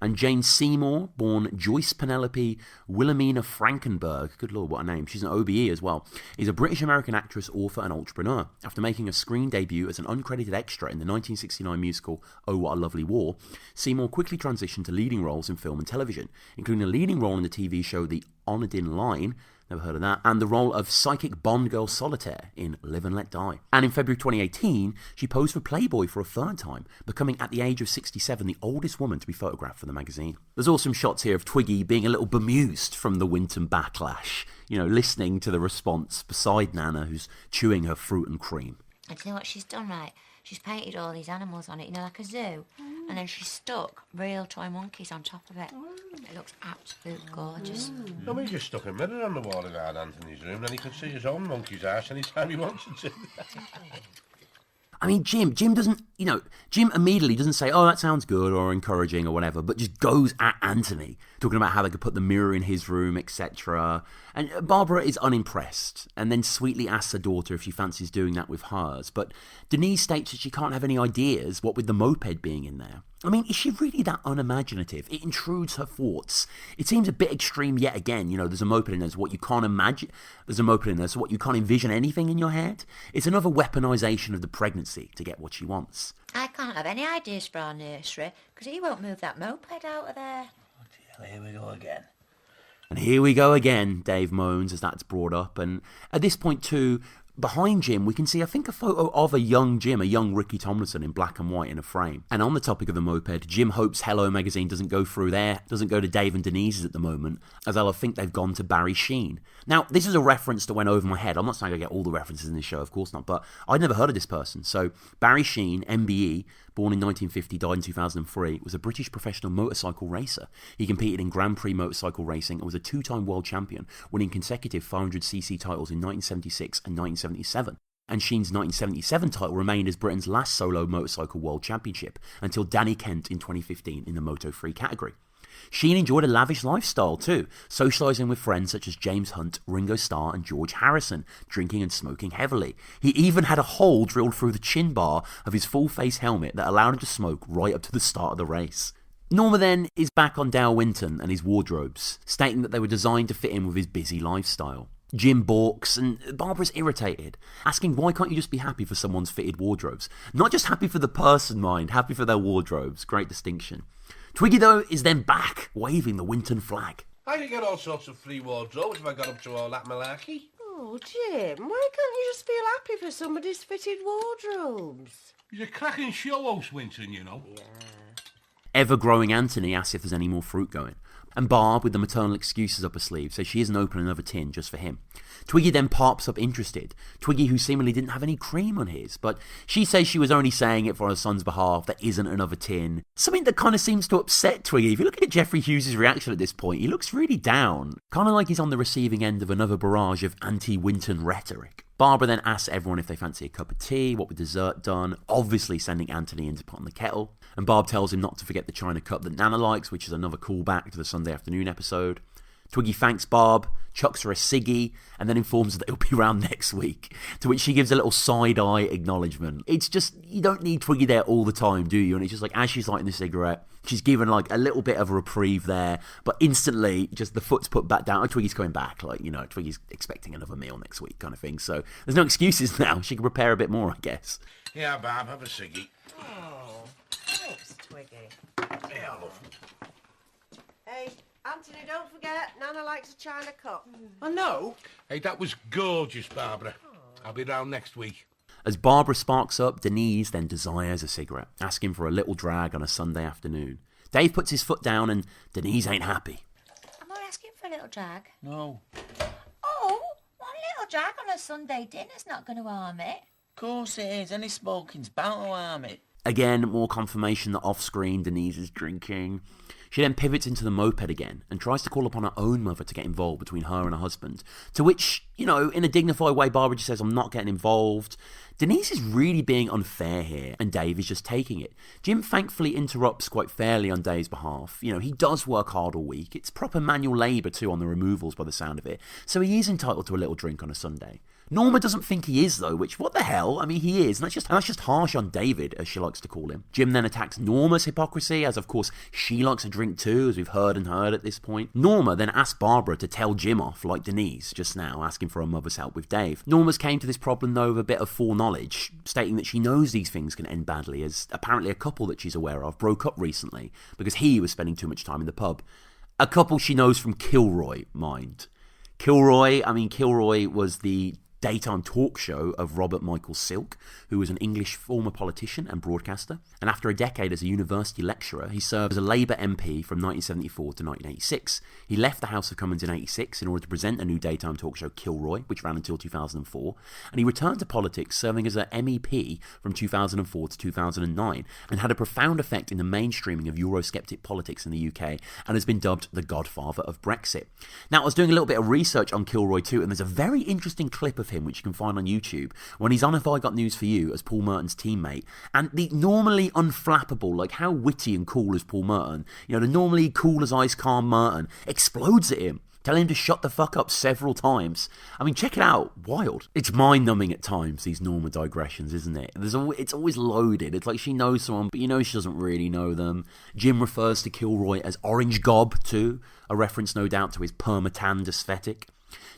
And Jane Seymour, born Joyce Penelope Wilhelmina Frankenberg, good lord, what a name, she's an OBE as well, is a British-American actress, author and entrepreneur. After making a screen debut as an uncredited extra in the 1969 musical Oh What a Lovely War, Seymour quickly transitioned to leading roles in film and television, including a leading role in the TV show The Onedin Line, never heard of that, and the role of psychic Bond girl Solitaire in Live and Let Die. And in February 2018, she posed for Playboy for a third time, becoming at the age of 67 the oldest woman to be photographed for the magazine. There's awesome shots here of Twiggy being a little bemused from the Winton backlash, listening to the response beside Nana, who's chewing her fruit and cream. And you know what she's done, right? She's painted all these animals on it, like a zoo. And then she's stuck real toy monkeys on top of it. It looks absolutely gorgeous. No, we just stuck a mirror on the wall in our Anthony's room, and he could see his own monkey's ass anytime he wanted to. I mean, Jim doesn't, Jim immediately doesn't say, oh, that sounds good or encouraging or whatever, but just goes at Anthony, talking about how they could put the mirror in his room, etc. And Barbara is unimpressed and then sweetly asks her daughter if she fancies doing that with hers. But Denise states that she can't have any ideas, what with the moped being in there. I mean, is she really that unimaginative? It intrudes her thoughts. It seems a bit extreme yet again. There's a moped in there, so what you can't imagine. There's a moped in there, so what you can't envision anything in your head. It's another weaponisation of the pregnancy to get what she wants. I can't have any ideas for our nursery, because he won't move that moped out of there. Oh, here we go again. And here we go again, Dave moans as that's brought up. And at this point too, behind Jim, we can see, I think, a photo of a young Jim, a young Ricky Tomlinson in black and white in a frame. And on the topic of the moped, Jim hopes Hello magazine doesn't go to Dave and Denise's at the moment, as they'll think they've gone to Barry Sheen. Now, this is a reference that went over my head. I'm not saying I get all the references in this show, of course not, but I'd never heard of this person. So, Barry Sheen, MBE, born in 1950, died in 2003, was a British professional motorcycle racer. He competed in Grand Prix motorcycle racing and was a two-time world champion, winning consecutive 500cc titles in 1976 and 1977. And Sheen's 1977 title remained as Britain's last solo motorcycle world championship until Danny Kent in 2015 in the Moto3 category. Sheen enjoyed a lavish lifestyle too, socialising with friends such as James Hunt, Ringo Starr and George Harrison, drinking and smoking heavily. He even had a hole drilled through the chin bar of his full-face helmet that allowed him to smoke right up to the start of the race. Norma then is back on Dale Winton and his wardrobes, stating that they were designed to fit in with his busy lifestyle. Jim balks and Barbara's irritated, asking why can't you just be happy for someone's fitted wardrobes? Not just happy for the person, mind, happy for their wardrobes. Great distinction. Twiggy, though, is then back, waving the Winton flag. I could get all sorts of free wardrobes if I got up to all that malarkey. Oh, Jim, why can't you just feel happy for somebody's fitted wardrobes? He's a cracking show host, Winton, you know. Yeah. Ever-growing Anthony asks if there's any more fruit going. And Barb, with the maternal excuses up her sleeve, says she isn't opening another tin just for him. Twiggy then pops up interested. Twiggy, who seemingly didn't have any cream on his, but she says she was only saying it for her son's behalf, there isn't another tin. Something that kind of seems to upset Twiggy. If you look at Jeffrey Hughes' reaction at this point, he looks really down. Kind of like he's on the receiving end of another barrage of anti-Winton rhetoric. Barbara then asks everyone if they fancy a cup of tea, what with dessert done, obviously sending Anthony in to put on the kettle. And Barb tells him not to forget the china cup that Nana likes, which is another callback to the Sunday afternoon episode. Twiggy thanks Barb, chucks her a ciggy, and then informs her that he'll be around next week, to which she gives a little side-eye acknowledgement. It's just, you don't need Twiggy there all the time, do you? And it's just like, as she's lighting the cigarette, she's given like a little bit of a reprieve there, but instantly, just the foot's put back down, and Twiggy's coming back, like, you know, Twiggy's expecting another meal next week kind of thing, so there's no excuses now. She can prepare a bit more, I guess. Yeah, Bob, have a ciggy. Oh, thanks, Twiggy. Yeah, love. Hey, Anthony, don't forget, Nana likes a china cup. I know. Hey, that was gorgeous, Barbara. I'll be round next week. As Barbara sparks up, Denise then desires a cigarette, asking for a little drag on a Sunday afternoon. Dave puts his foot down and Denise ain't happy. I'm not asking for a little drag. No. Oh, one little drag on a Sunday dinner's not going to harm it. Of course it is. Any smoking's bound to harm it. Again, more confirmation that off-screen Denise is drinking. She then pivots into the moped again and tries to call upon her own mother to get involved between her and her husband. To which, you know, in a dignified way, Barbara just says, I'm not getting involved. Denise is really being unfair here, and Dave is just taking it. Jim thankfully interrupts quite fairly on Dave's behalf. You know, he does work hard all week. It's proper manual labour too on the removals by the sound of it. So he is entitled to a little drink on a Sunday. Norma doesn't think he is, though, which, what the hell? I mean, he is. And that's just harsh on David, as she likes to call him. Jim then attacks Norma's hypocrisy, as, of course, she likes a drink too, as we've heard at this point. Norma then asks Barbara to tell Jim off, like Denise, just now, asking for her mother's help with Dave. Norma's came to this problem, though, with a bit of foreknowledge, stating that she knows these things can end badly, as apparently a couple that she's aware of broke up recently, because he was spending too much time in the pub. A couple she knows from Kilroy, mind. Kilroy was the daytime talk show of Robert Michael Silk, who was an English former politician and broadcaster. And after a decade as a university lecturer, he served as a Labour MP from 1974 to 1986. He left the House of Commons in 86 in order to present a new daytime talk show, Kilroy, which ran until 2004. And he returned to politics, serving as an MEP from 2004 to 2009, and had a profound effect in the mainstreaming of Eurosceptic politics in the UK, and has been dubbed the godfather of Brexit. Now, I was doing a little bit of research on Kilroy too, and there's a very interesting clip of him, which you can find on YouTube, when he's on Have I Got News For You as Paul Merton's teammate, and the normally unflappable, like how witty and cool is Paul Merton, you know, the normally cool as ice calm Merton explodes at him, telling him to shut the fuck up several times. I mean, check it out. Wild. It's mind-numbing at times, these Norma digressions, isn't it? It's always loaded. It's like she knows someone, but you know she doesn't really know them. Jim refers to Kilroy as Orange Gob, too, a reference, no doubt, to his permatanned aesthetic.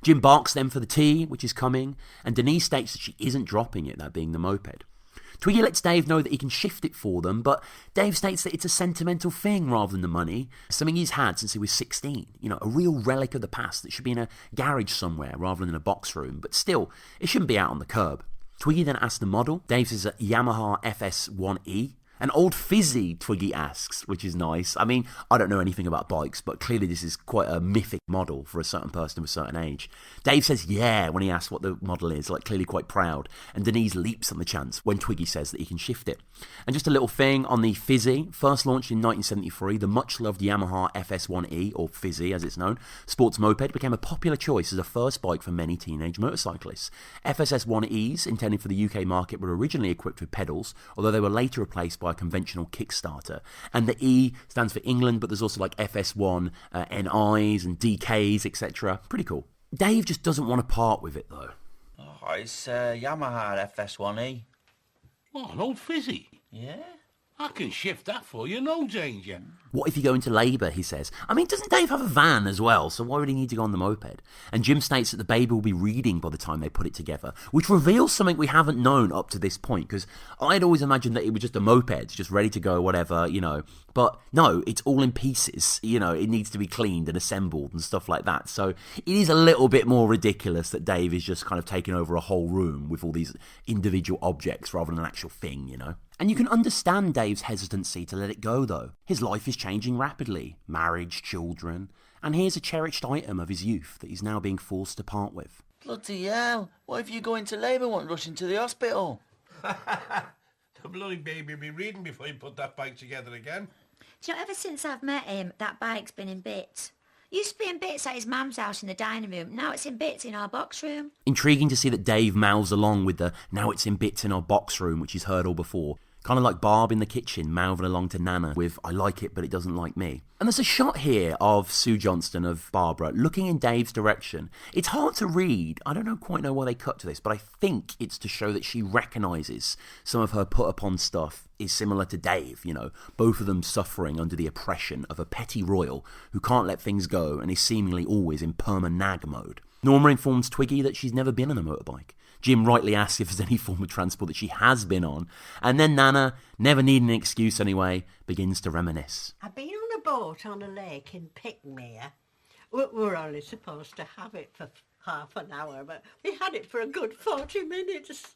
Jim barks then for the tea, which is coming, and Denise states that she isn't dropping it, that being the moped. Twiggy lets Dave know that he can shift it for them, but Dave states that it's a sentimental thing rather than the money, something he's had since he was 16, you know, a real relic of the past that should be in a garage somewhere rather than in a box room, but still, it shouldn't be out on the curb. Twiggy then asks the model. Dave says a Yamaha FS1E. An old fizzy, Twiggy asks, which is nice. I mean, I don't know anything about bikes, but clearly this is quite a mythic model for a certain person of a certain age. Dave says yeah when he asks what the model is, like clearly quite proud, and Denise leaps on the chance when Twiggy says that he can shift it. And just a little thing on the Fizzy, first launched in 1973, the much-loved Yamaha FS1E, or Fizzy as it's known, sports moped, became a popular choice as a first bike for many teenage motorcyclists. FSS1Es, intended for the UK market, were originally equipped with pedals, although they were later replaced by by a conventional Kickstarter. And the E stands for England, but there's also like FS1, NIs and DKs, etc. Pretty cool. Dave just doesn't want to part with it, though. Oh, it's Yamaha FS1E. Oh, an old fizzy. Yeah? I can shift that for you, no danger. What if you go into labour, he says. I mean, doesn't Dave have a van as well, so why would he need to go on the moped? And Jim states that the baby will be reading by the time they put it together, which reveals something we haven't known up to this point, because I'd always imagined that it was just a moped, just ready to go, whatever, you know. But no, it's all in pieces, you know, it needs to be cleaned and assembled and stuff like that. So it is a little bit more ridiculous that Dave is just kind of taking over a whole room with all these individual objects rather than an actual thing, you know. And you can understand Dave's hesitancy to let it go, though. His life is changing rapidly. Marriage, children, and here's a cherished item of his youth that he's now being forced to part with. Bloody hell. What if you go into labour and rush into the hospital? The bloody baby will be reading before you put that bike together again. Do you know, ever since I've met him, that bike's been in bits. Used to be in bits at his mum's house in the dining room. Now it's in bits in our box room. Intriguing to see that Dave mouths along with the "now it's in bits in our box room," which he's heard all before. Kind of like Barb in the kitchen mouthing along to Nana with "I like it but it doesn't like me." And there's a shot here of Sue Johnston, of Barbara, looking in Dave's direction. It's hard to read. I don't quite know why they cut to this, but I think it's to show that she recognises some of her put upon stuff is similar to Dave, you know, both of them suffering under the oppression of a petty royal who can't let things go and is seemingly always in perma-nag mode. Norma informs Twiggy that she's never been on a motorbike. Jim rightly asks if there's any form of transport that she has been on, and then Nana, never needing an excuse anyway, begins to reminisce. I've been on a boat on a lake in Pickmere. We're only supposed to have it for half an hour, but we had it for a good 40 minutes.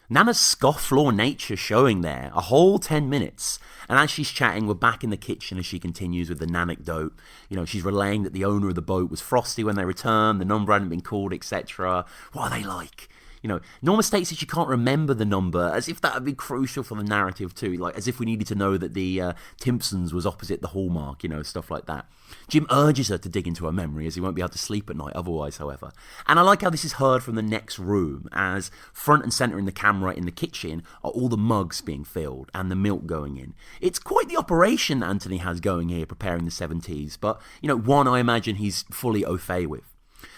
Nana's scofflaw nature showing there, a whole 10 minutes. And as she's chatting, we're back in the kitchen as she continues with the anecdote. You know, she's relaying that the owner of the boat was frosty when they returned, the number hadn't been called, etc. What are they like? You know, Norma states that she can't remember the number, as if that would be crucial for the narrative too, like as if we needed to know that the Timpsons was opposite the Hallmark, you know, stuff like that. Jim urges her to dig into her memory, as he won't be able to sleep at night otherwise, however. And I like how this is heard from the next room, as front and centre in the camera in the kitchen are all the mugs being filled and the milk going in. It's quite the operation Anthony has going here, preparing the 70s, but, you know, one I imagine he's fully au fait with.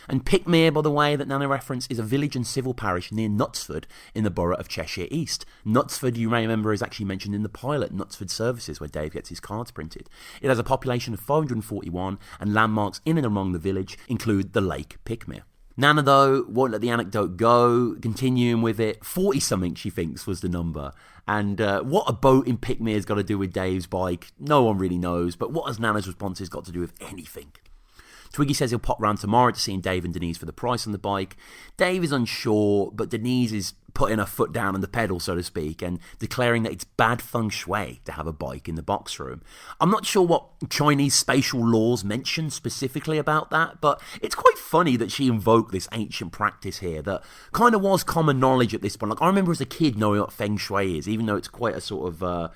And Pickmere, by the way, that Nana reference, is a village and civil parish near Knutsford in the borough of Cheshire East. Knutsford, you may remember, is actually mentioned in the pilot, Knutsford Services, where Dave gets his cards printed. It has a population of 541, and landmarks in and among the village include the Lake Pickmere. Nana, though, won't let the anecdote go, continuing with it. 40-something, she thinks, was the number. And what a boat in Pickmere's got to do with Dave's bike, no one really knows, but what has Nana's responses got to do with anything? Twiggy says he'll pop round tomorrow to see Dave and Denise for the price on the bike. Dave is unsure, but Denise is putting her foot down on the pedal, so to speak, and declaring that it's bad feng shui to have a bike in the box room. I'm not sure what Chinese spatial laws mention specifically about that, but it's quite funny that she invoked this ancient practice here that kind of was common knowledge at this point. Like, I remember as a kid knowing what feng shui is, even though it's quite a sort of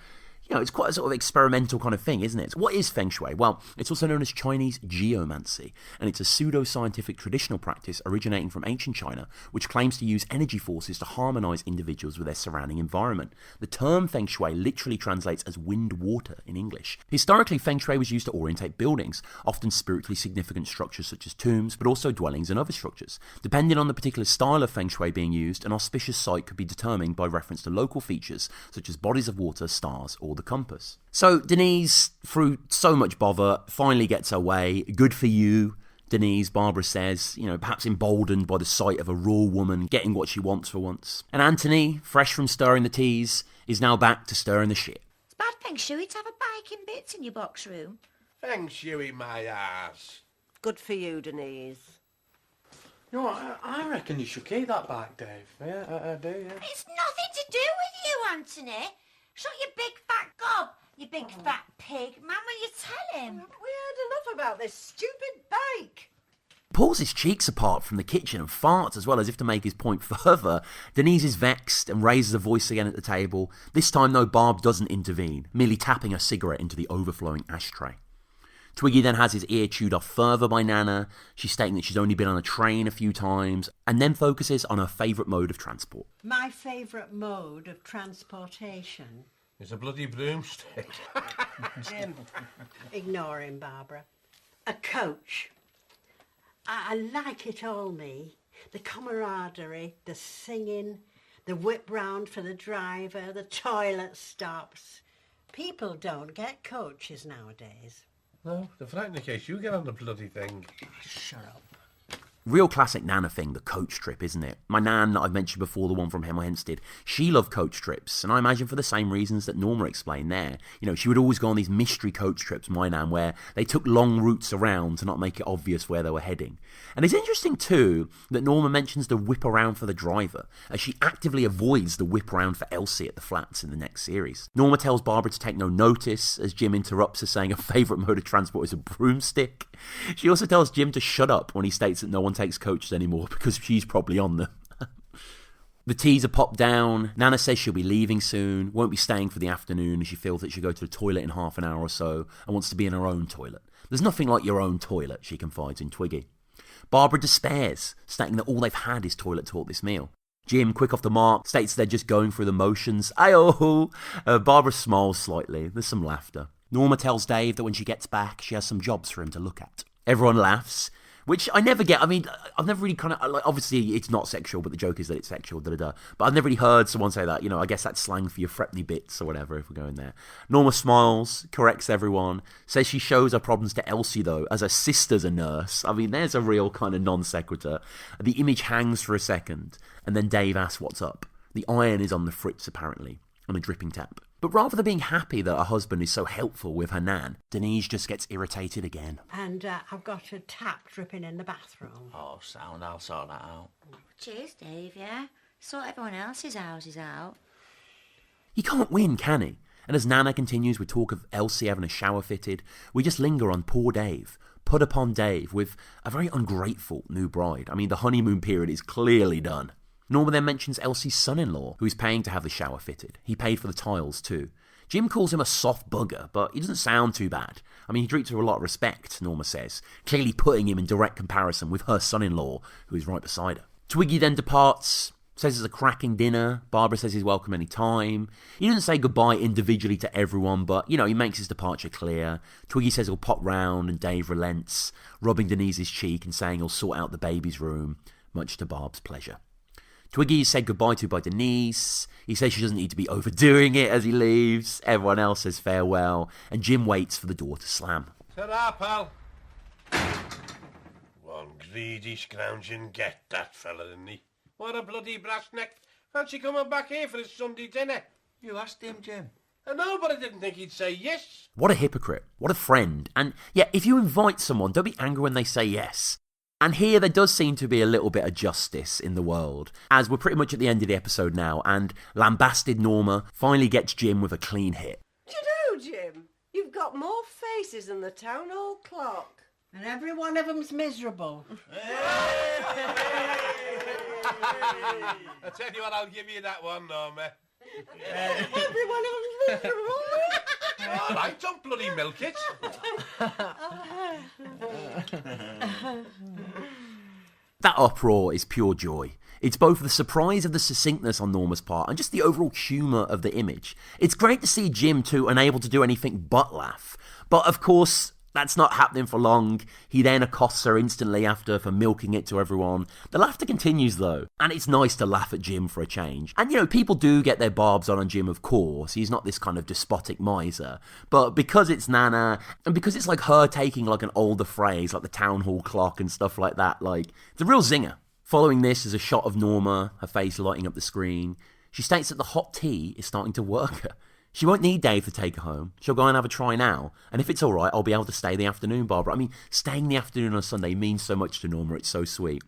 it's quite a sort of experimental kind of thing, isn't it? So what is Feng Shui? Well, it's also known as Chinese geomancy, and it's a pseudo-scientific traditional practice originating from ancient China, which claims to use energy forces to harmonise individuals with their surrounding environment. The term Feng Shui literally translates as wind-water in English. Historically, Feng Shui was used to orientate buildings, often spiritually significant structures such as tombs, but also dwellings and other structures. Depending on the particular style of Feng Shui being used, an auspicious site could be determined by reference to local features such as bodies of water, stars, or the compass. So Denise, through so much bother, finally gets her way. Good for you, Denise, Barbara says, you know, perhaps emboldened by the sight of a raw woman getting what she wants for once. And Anthony, fresh from stirring the teas, is now back to stirring the shit. It's bad feng shui to have a bike in bits in your box room. Feng shui my ass. Good for you, Denise. No, I reckon you should keep that bike, Dave. Yeah, I do, yeah. It's nothing to do with you, Anthony. Shut your big fat gob, you big fat pig. Man, will you tell him? We heard enough about this stupid bike. Pulls his cheeks apart from the kitchen and farts as well, as if to make his point further. Denise is vexed and raises a voice again at the table. This time, though, Barb doesn't intervene, merely tapping a cigarette into the overflowing ashtray. Twiggy then has his ear chewed off further by Nana. She's stating that she's only been on a train a few times, and then focuses on her favourite mode of transport. My favourite mode of transportation It's a bloody broomstick. Jim. Ignore him, Barbara. A coach. I like it all, me. The camaraderie, the singing, the whip round for the driver, the toilet stops. People don't get coaches nowadays. No, the frightening case, you get on the bloody thing. Shut up. Real classic Nana thing, the coach trip, isn't it? My nan that I've mentioned before, the one from Hemel Hempstead, she loved coach trips, and I imagine for the same reasons that Norma explained there. You know, she would always go on these mystery coach trips, my nan, where they took long routes around to not make it obvious where they were heading. And it's interesting, too, that Norma mentions the whip around for the driver, as she actively avoids the whip around for Elsie at the flats in the next series. Norma tells Barbara to take no notice, as Jim interrupts her saying her favourite mode of transport is a broomstick. She also tells Jim to shut up when he states that no one takes coaches anymore because she's probably on them. The teas are popped down. Nana says she'll be leaving soon, won't be staying for the afternoon, as she feels that she'll go to the toilet in half an hour or so and wants to be in her own toilet. There's nothing like your own toilet, she confides in Twiggy. Barbara despairs, stating that all they've had is toilet talk this meal. Jim, quick off the mark, states they're just going through the motions. Ayo! Barbara smiles slightly. There's some laughter. Norma tells Dave that when she gets back, she has some jobs for him to look at. Everyone laughs, which I never get. I mean, I've never really kind of, like, obviously it's not sexual, but the joke is that it's sexual, but I've never really heard someone say that. You know, I guess that's slang for your Frepney bits or whatever, if we're going there. Norma smiles, corrects everyone, says she shows her problems to Elsie, though, as her sister's a nurse. I mean, there's a real kind of non sequitur. The image hangs for a second, and then Dave asks what's up. The iron is on the fritz, apparently, on a dripping tap. But rather than being happy that her husband is so helpful with her nan, Denise just gets irritated again. And I've got a tap dripping in the bathroom. Oh, sound, I'll sort that out. Cheers, Dave, yeah? Sort everyone else's houses out. He can't win, can he? And as Nana continues with talk of Elsie having a shower fitted, we just linger on poor Dave, put upon Dave with a very ungrateful new bride. I mean, the honeymoon period is clearly done. Norma then mentions Elsie's son-in-law, who is paying to have the shower fitted. He paid for the tiles too. Jim calls him a soft bugger, but he doesn't sound too bad. I mean, he treats her with a lot of respect, Norma says, clearly putting him in direct comparison with her son-in-law, who is right beside her. Twiggy then departs, says it's a cracking dinner. Barbara says he's welcome any time. He doesn't say goodbye individually to everyone, but, you know, he makes his departure clear. Twiggy says he'll pop round, and Dave relents, rubbing Denise's cheek and saying he'll sort out the baby's room, much to Barb's pleasure. Twiggy is said goodbye to by Denise. He says she doesn't need to be overdoing it as he leaves. Everyone else says farewell, and Jim waits for the door to slam. Ta-ra, pal. One greedy scrounging get, that fella, isn't he? What a bloody brass neck. Fancy coming back here for his Sunday dinner? You asked him, Jim. I know, but I didn't think he'd say yes. What a hypocrite. What a friend. And yeah, if you invite someone, don't be angry when they say yes. And here there does seem to be a little bit of justice in the world, as we're pretty much at the end of the episode now, and lambasted Norma finally gets Jim with a clean hit. Do you know, Jim, you've got more faces than the town hall clock. And every one of them's miserable. I tell you what, I'll give you that one, Norma. Every one of them's miserable. All right, don't bloody milk it. That uproar is pure joy. It's both the surprise of the succinctness on Norma's part and just the overall humour of the image. It's great to see Jim, too, unable to do anything but laugh. But, of course, that's not happening for long. He then accosts her instantly after for milking it to everyone. The laughter continues, though, and it's nice to laugh at Jim for a change. And, you know, people do get their barbs on Jim, of course. He's not this kind of despotic miser. But because it's Nana, and because it's like her taking like an older phrase, like the town hall clock and stuff like that, like, it's a real zinger. Following this is a shot of Norma, her face lighting up the screen. She states that the hot tea is starting to work her. She won't need Dave to take her home. She'll go and have a try now. And if it's all right, I'll be able to stay the afternoon, Barbara. I mean, staying the afternoon on a Sunday means so much to Norma. It's so sweet.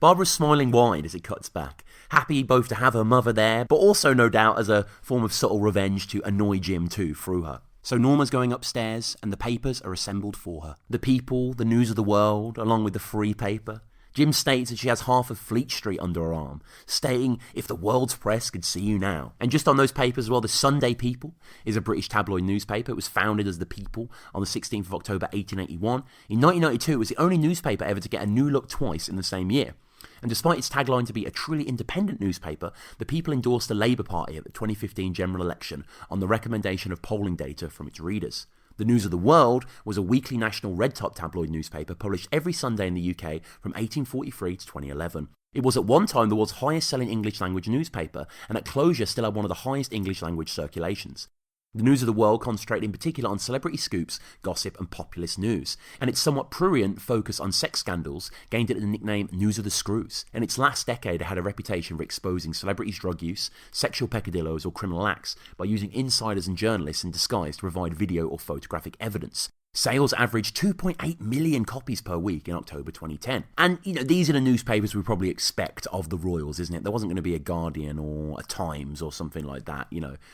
Barbara's smiling wide as it cuts back. Happy both to have her mother there, but also, no doubt, as a form of subtle revenge to annoy Jim, too, through her. So Norma's going upstairs, and the papers are assembled for her. The People, the News of the World, along with the Free paper. Jim states that she has half of Fleet Street under her arm, stating, if the world's press could see you now. And just on those papers as well, the Sunday People is a British tabloid newspaper. It was founded as the People on the 16th of October 1881. In 1992, it was the only newspaper ever to get a new look twice in the same year. And despite its tagline to be a truly independent newspaper, the people endorsed the Labour Party at the 2015 general election on the recommendation of polling data from its readers. The News of the World was a weekly national red-top tabloid newspaper published every Sunday in the UK from 1843 to 2011. It was at one time the world's highest-selling English-language newspaper, and at closure still had one of the highest English-language circulations. The News of the World concentrated in particular on celebrity scoops, gossip and populist news, and its somewhat prurient focus on sex scandals gained it the nickname News of the Screws. In its last decade, it had a reputation for exposing celebrities' drug use, sexual peccadillos or criminal acts by using insiders and journalists in disguise to provide video or photographic evidence. Sales averaged 2.8 million copies per week in October 2010. And, these are the newspapers we probably expect of the Royals, isn't it? There wasn't going to be a Guardian or a Times or something like that,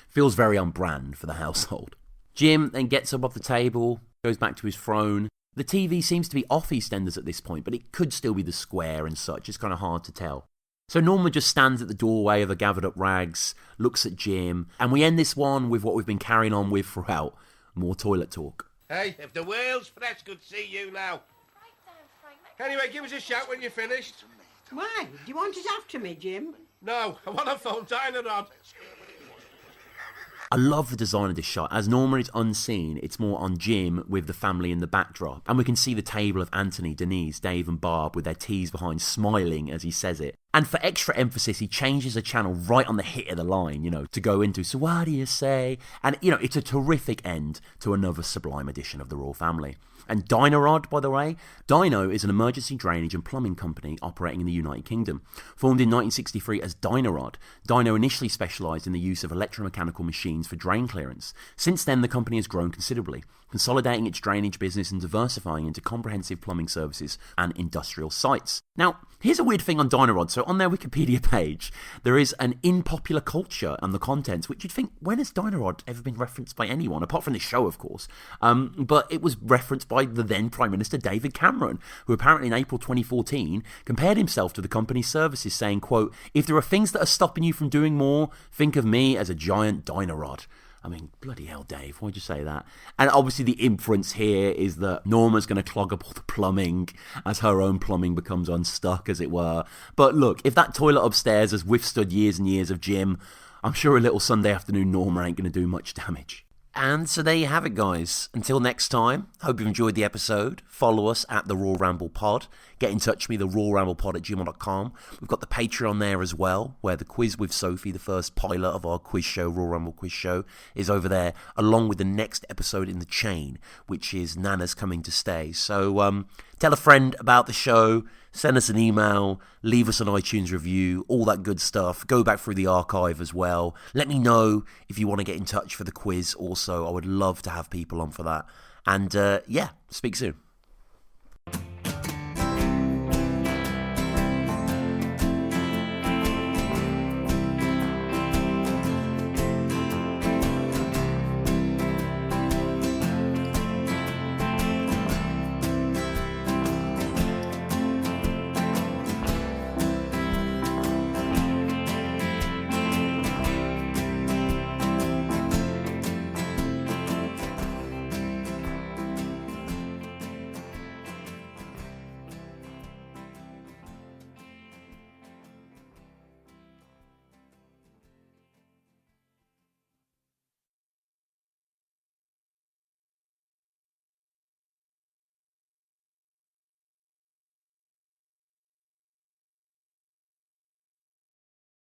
Feels very on brand for the household. Jim then gets up off the table, goes back to his throne. The TV seems to be off EastEnders at this point, but it could still be the square and such. It's kind of hard to tell. So Norma just stands at the doorway of the gathered up rags, looks at Jim, and we end this one with what we've been carrying on with throughout. More toilet talk. Hey, if the world's fresh could see you now. Anyway, give us a shout when you're finished. Why? Do you want it after me, Jim? No, I want to phone Dynorod. I love the design of this shot. As Norma is unseen, it's more on Jim with the family in the backdrop. And we can see the table of Anthony, Denise, Dave and Barb with their teas behind smiling as he says it. And for extra emphasis, he changes the channel right on the hit of the line, to go into, so what do you say? And, it's a terrific end to another sublime edition of the Royal Family. And Dynorod, by the way, Dyno is an emergency drainage and plumbing company operating in the United Kingdom. Formed in 1963 as Dynorod, Dyno initially specialised in the use of electromechanical machines for drain clearance. Since then, the company has grown considerably, consolidating its drainage business and diversifying into comprehensive plumbing services and industrial sites. Now, here's a weird thing on Dynorod. So on their Wikipedia page, there is an in popular culture and the contents, which you'd think, when has Dynorod ever been referenced by anyone, apart from this show, of course? But it was referenced by the then Prime Minister David Cameron, who apparently in April 2014 compared himself to the company's services, saying, quote, "If there are things that are stopping you from doing more, think of me as a giant Dynorod." I mean, bloody hell, Dave, why'd you say that? And obviously the inference here is that Norma's going to clog up all the plumbing as her own plumbing becomes unstuck, as it were. But look, if that toilet upstairs has withstood years and years of Jim, I'm sure a little Sunday afternoon Norma ain't going to do much damage. And so there you have it, guys. Until next time, hope you've enjoyed the episode. Follow us at the Royle Ramble Pod. Get in touch with me, the RoyleRamblePod@gmail.com. We've got the Patreon there as well, where the quiz with Sophie, the first pilot of our quiz show, Royle Ramble Quiz Show, is over there, along with the next episode in the chain, which is Nana's Coming to Stay. So tell a friend about the show, send us an email, leave us an iTunes review, all that good stuff. Go back through the archive as well. Let me know if you want to get in touch for the quiz also. I would love to have people on for that. And speak soon.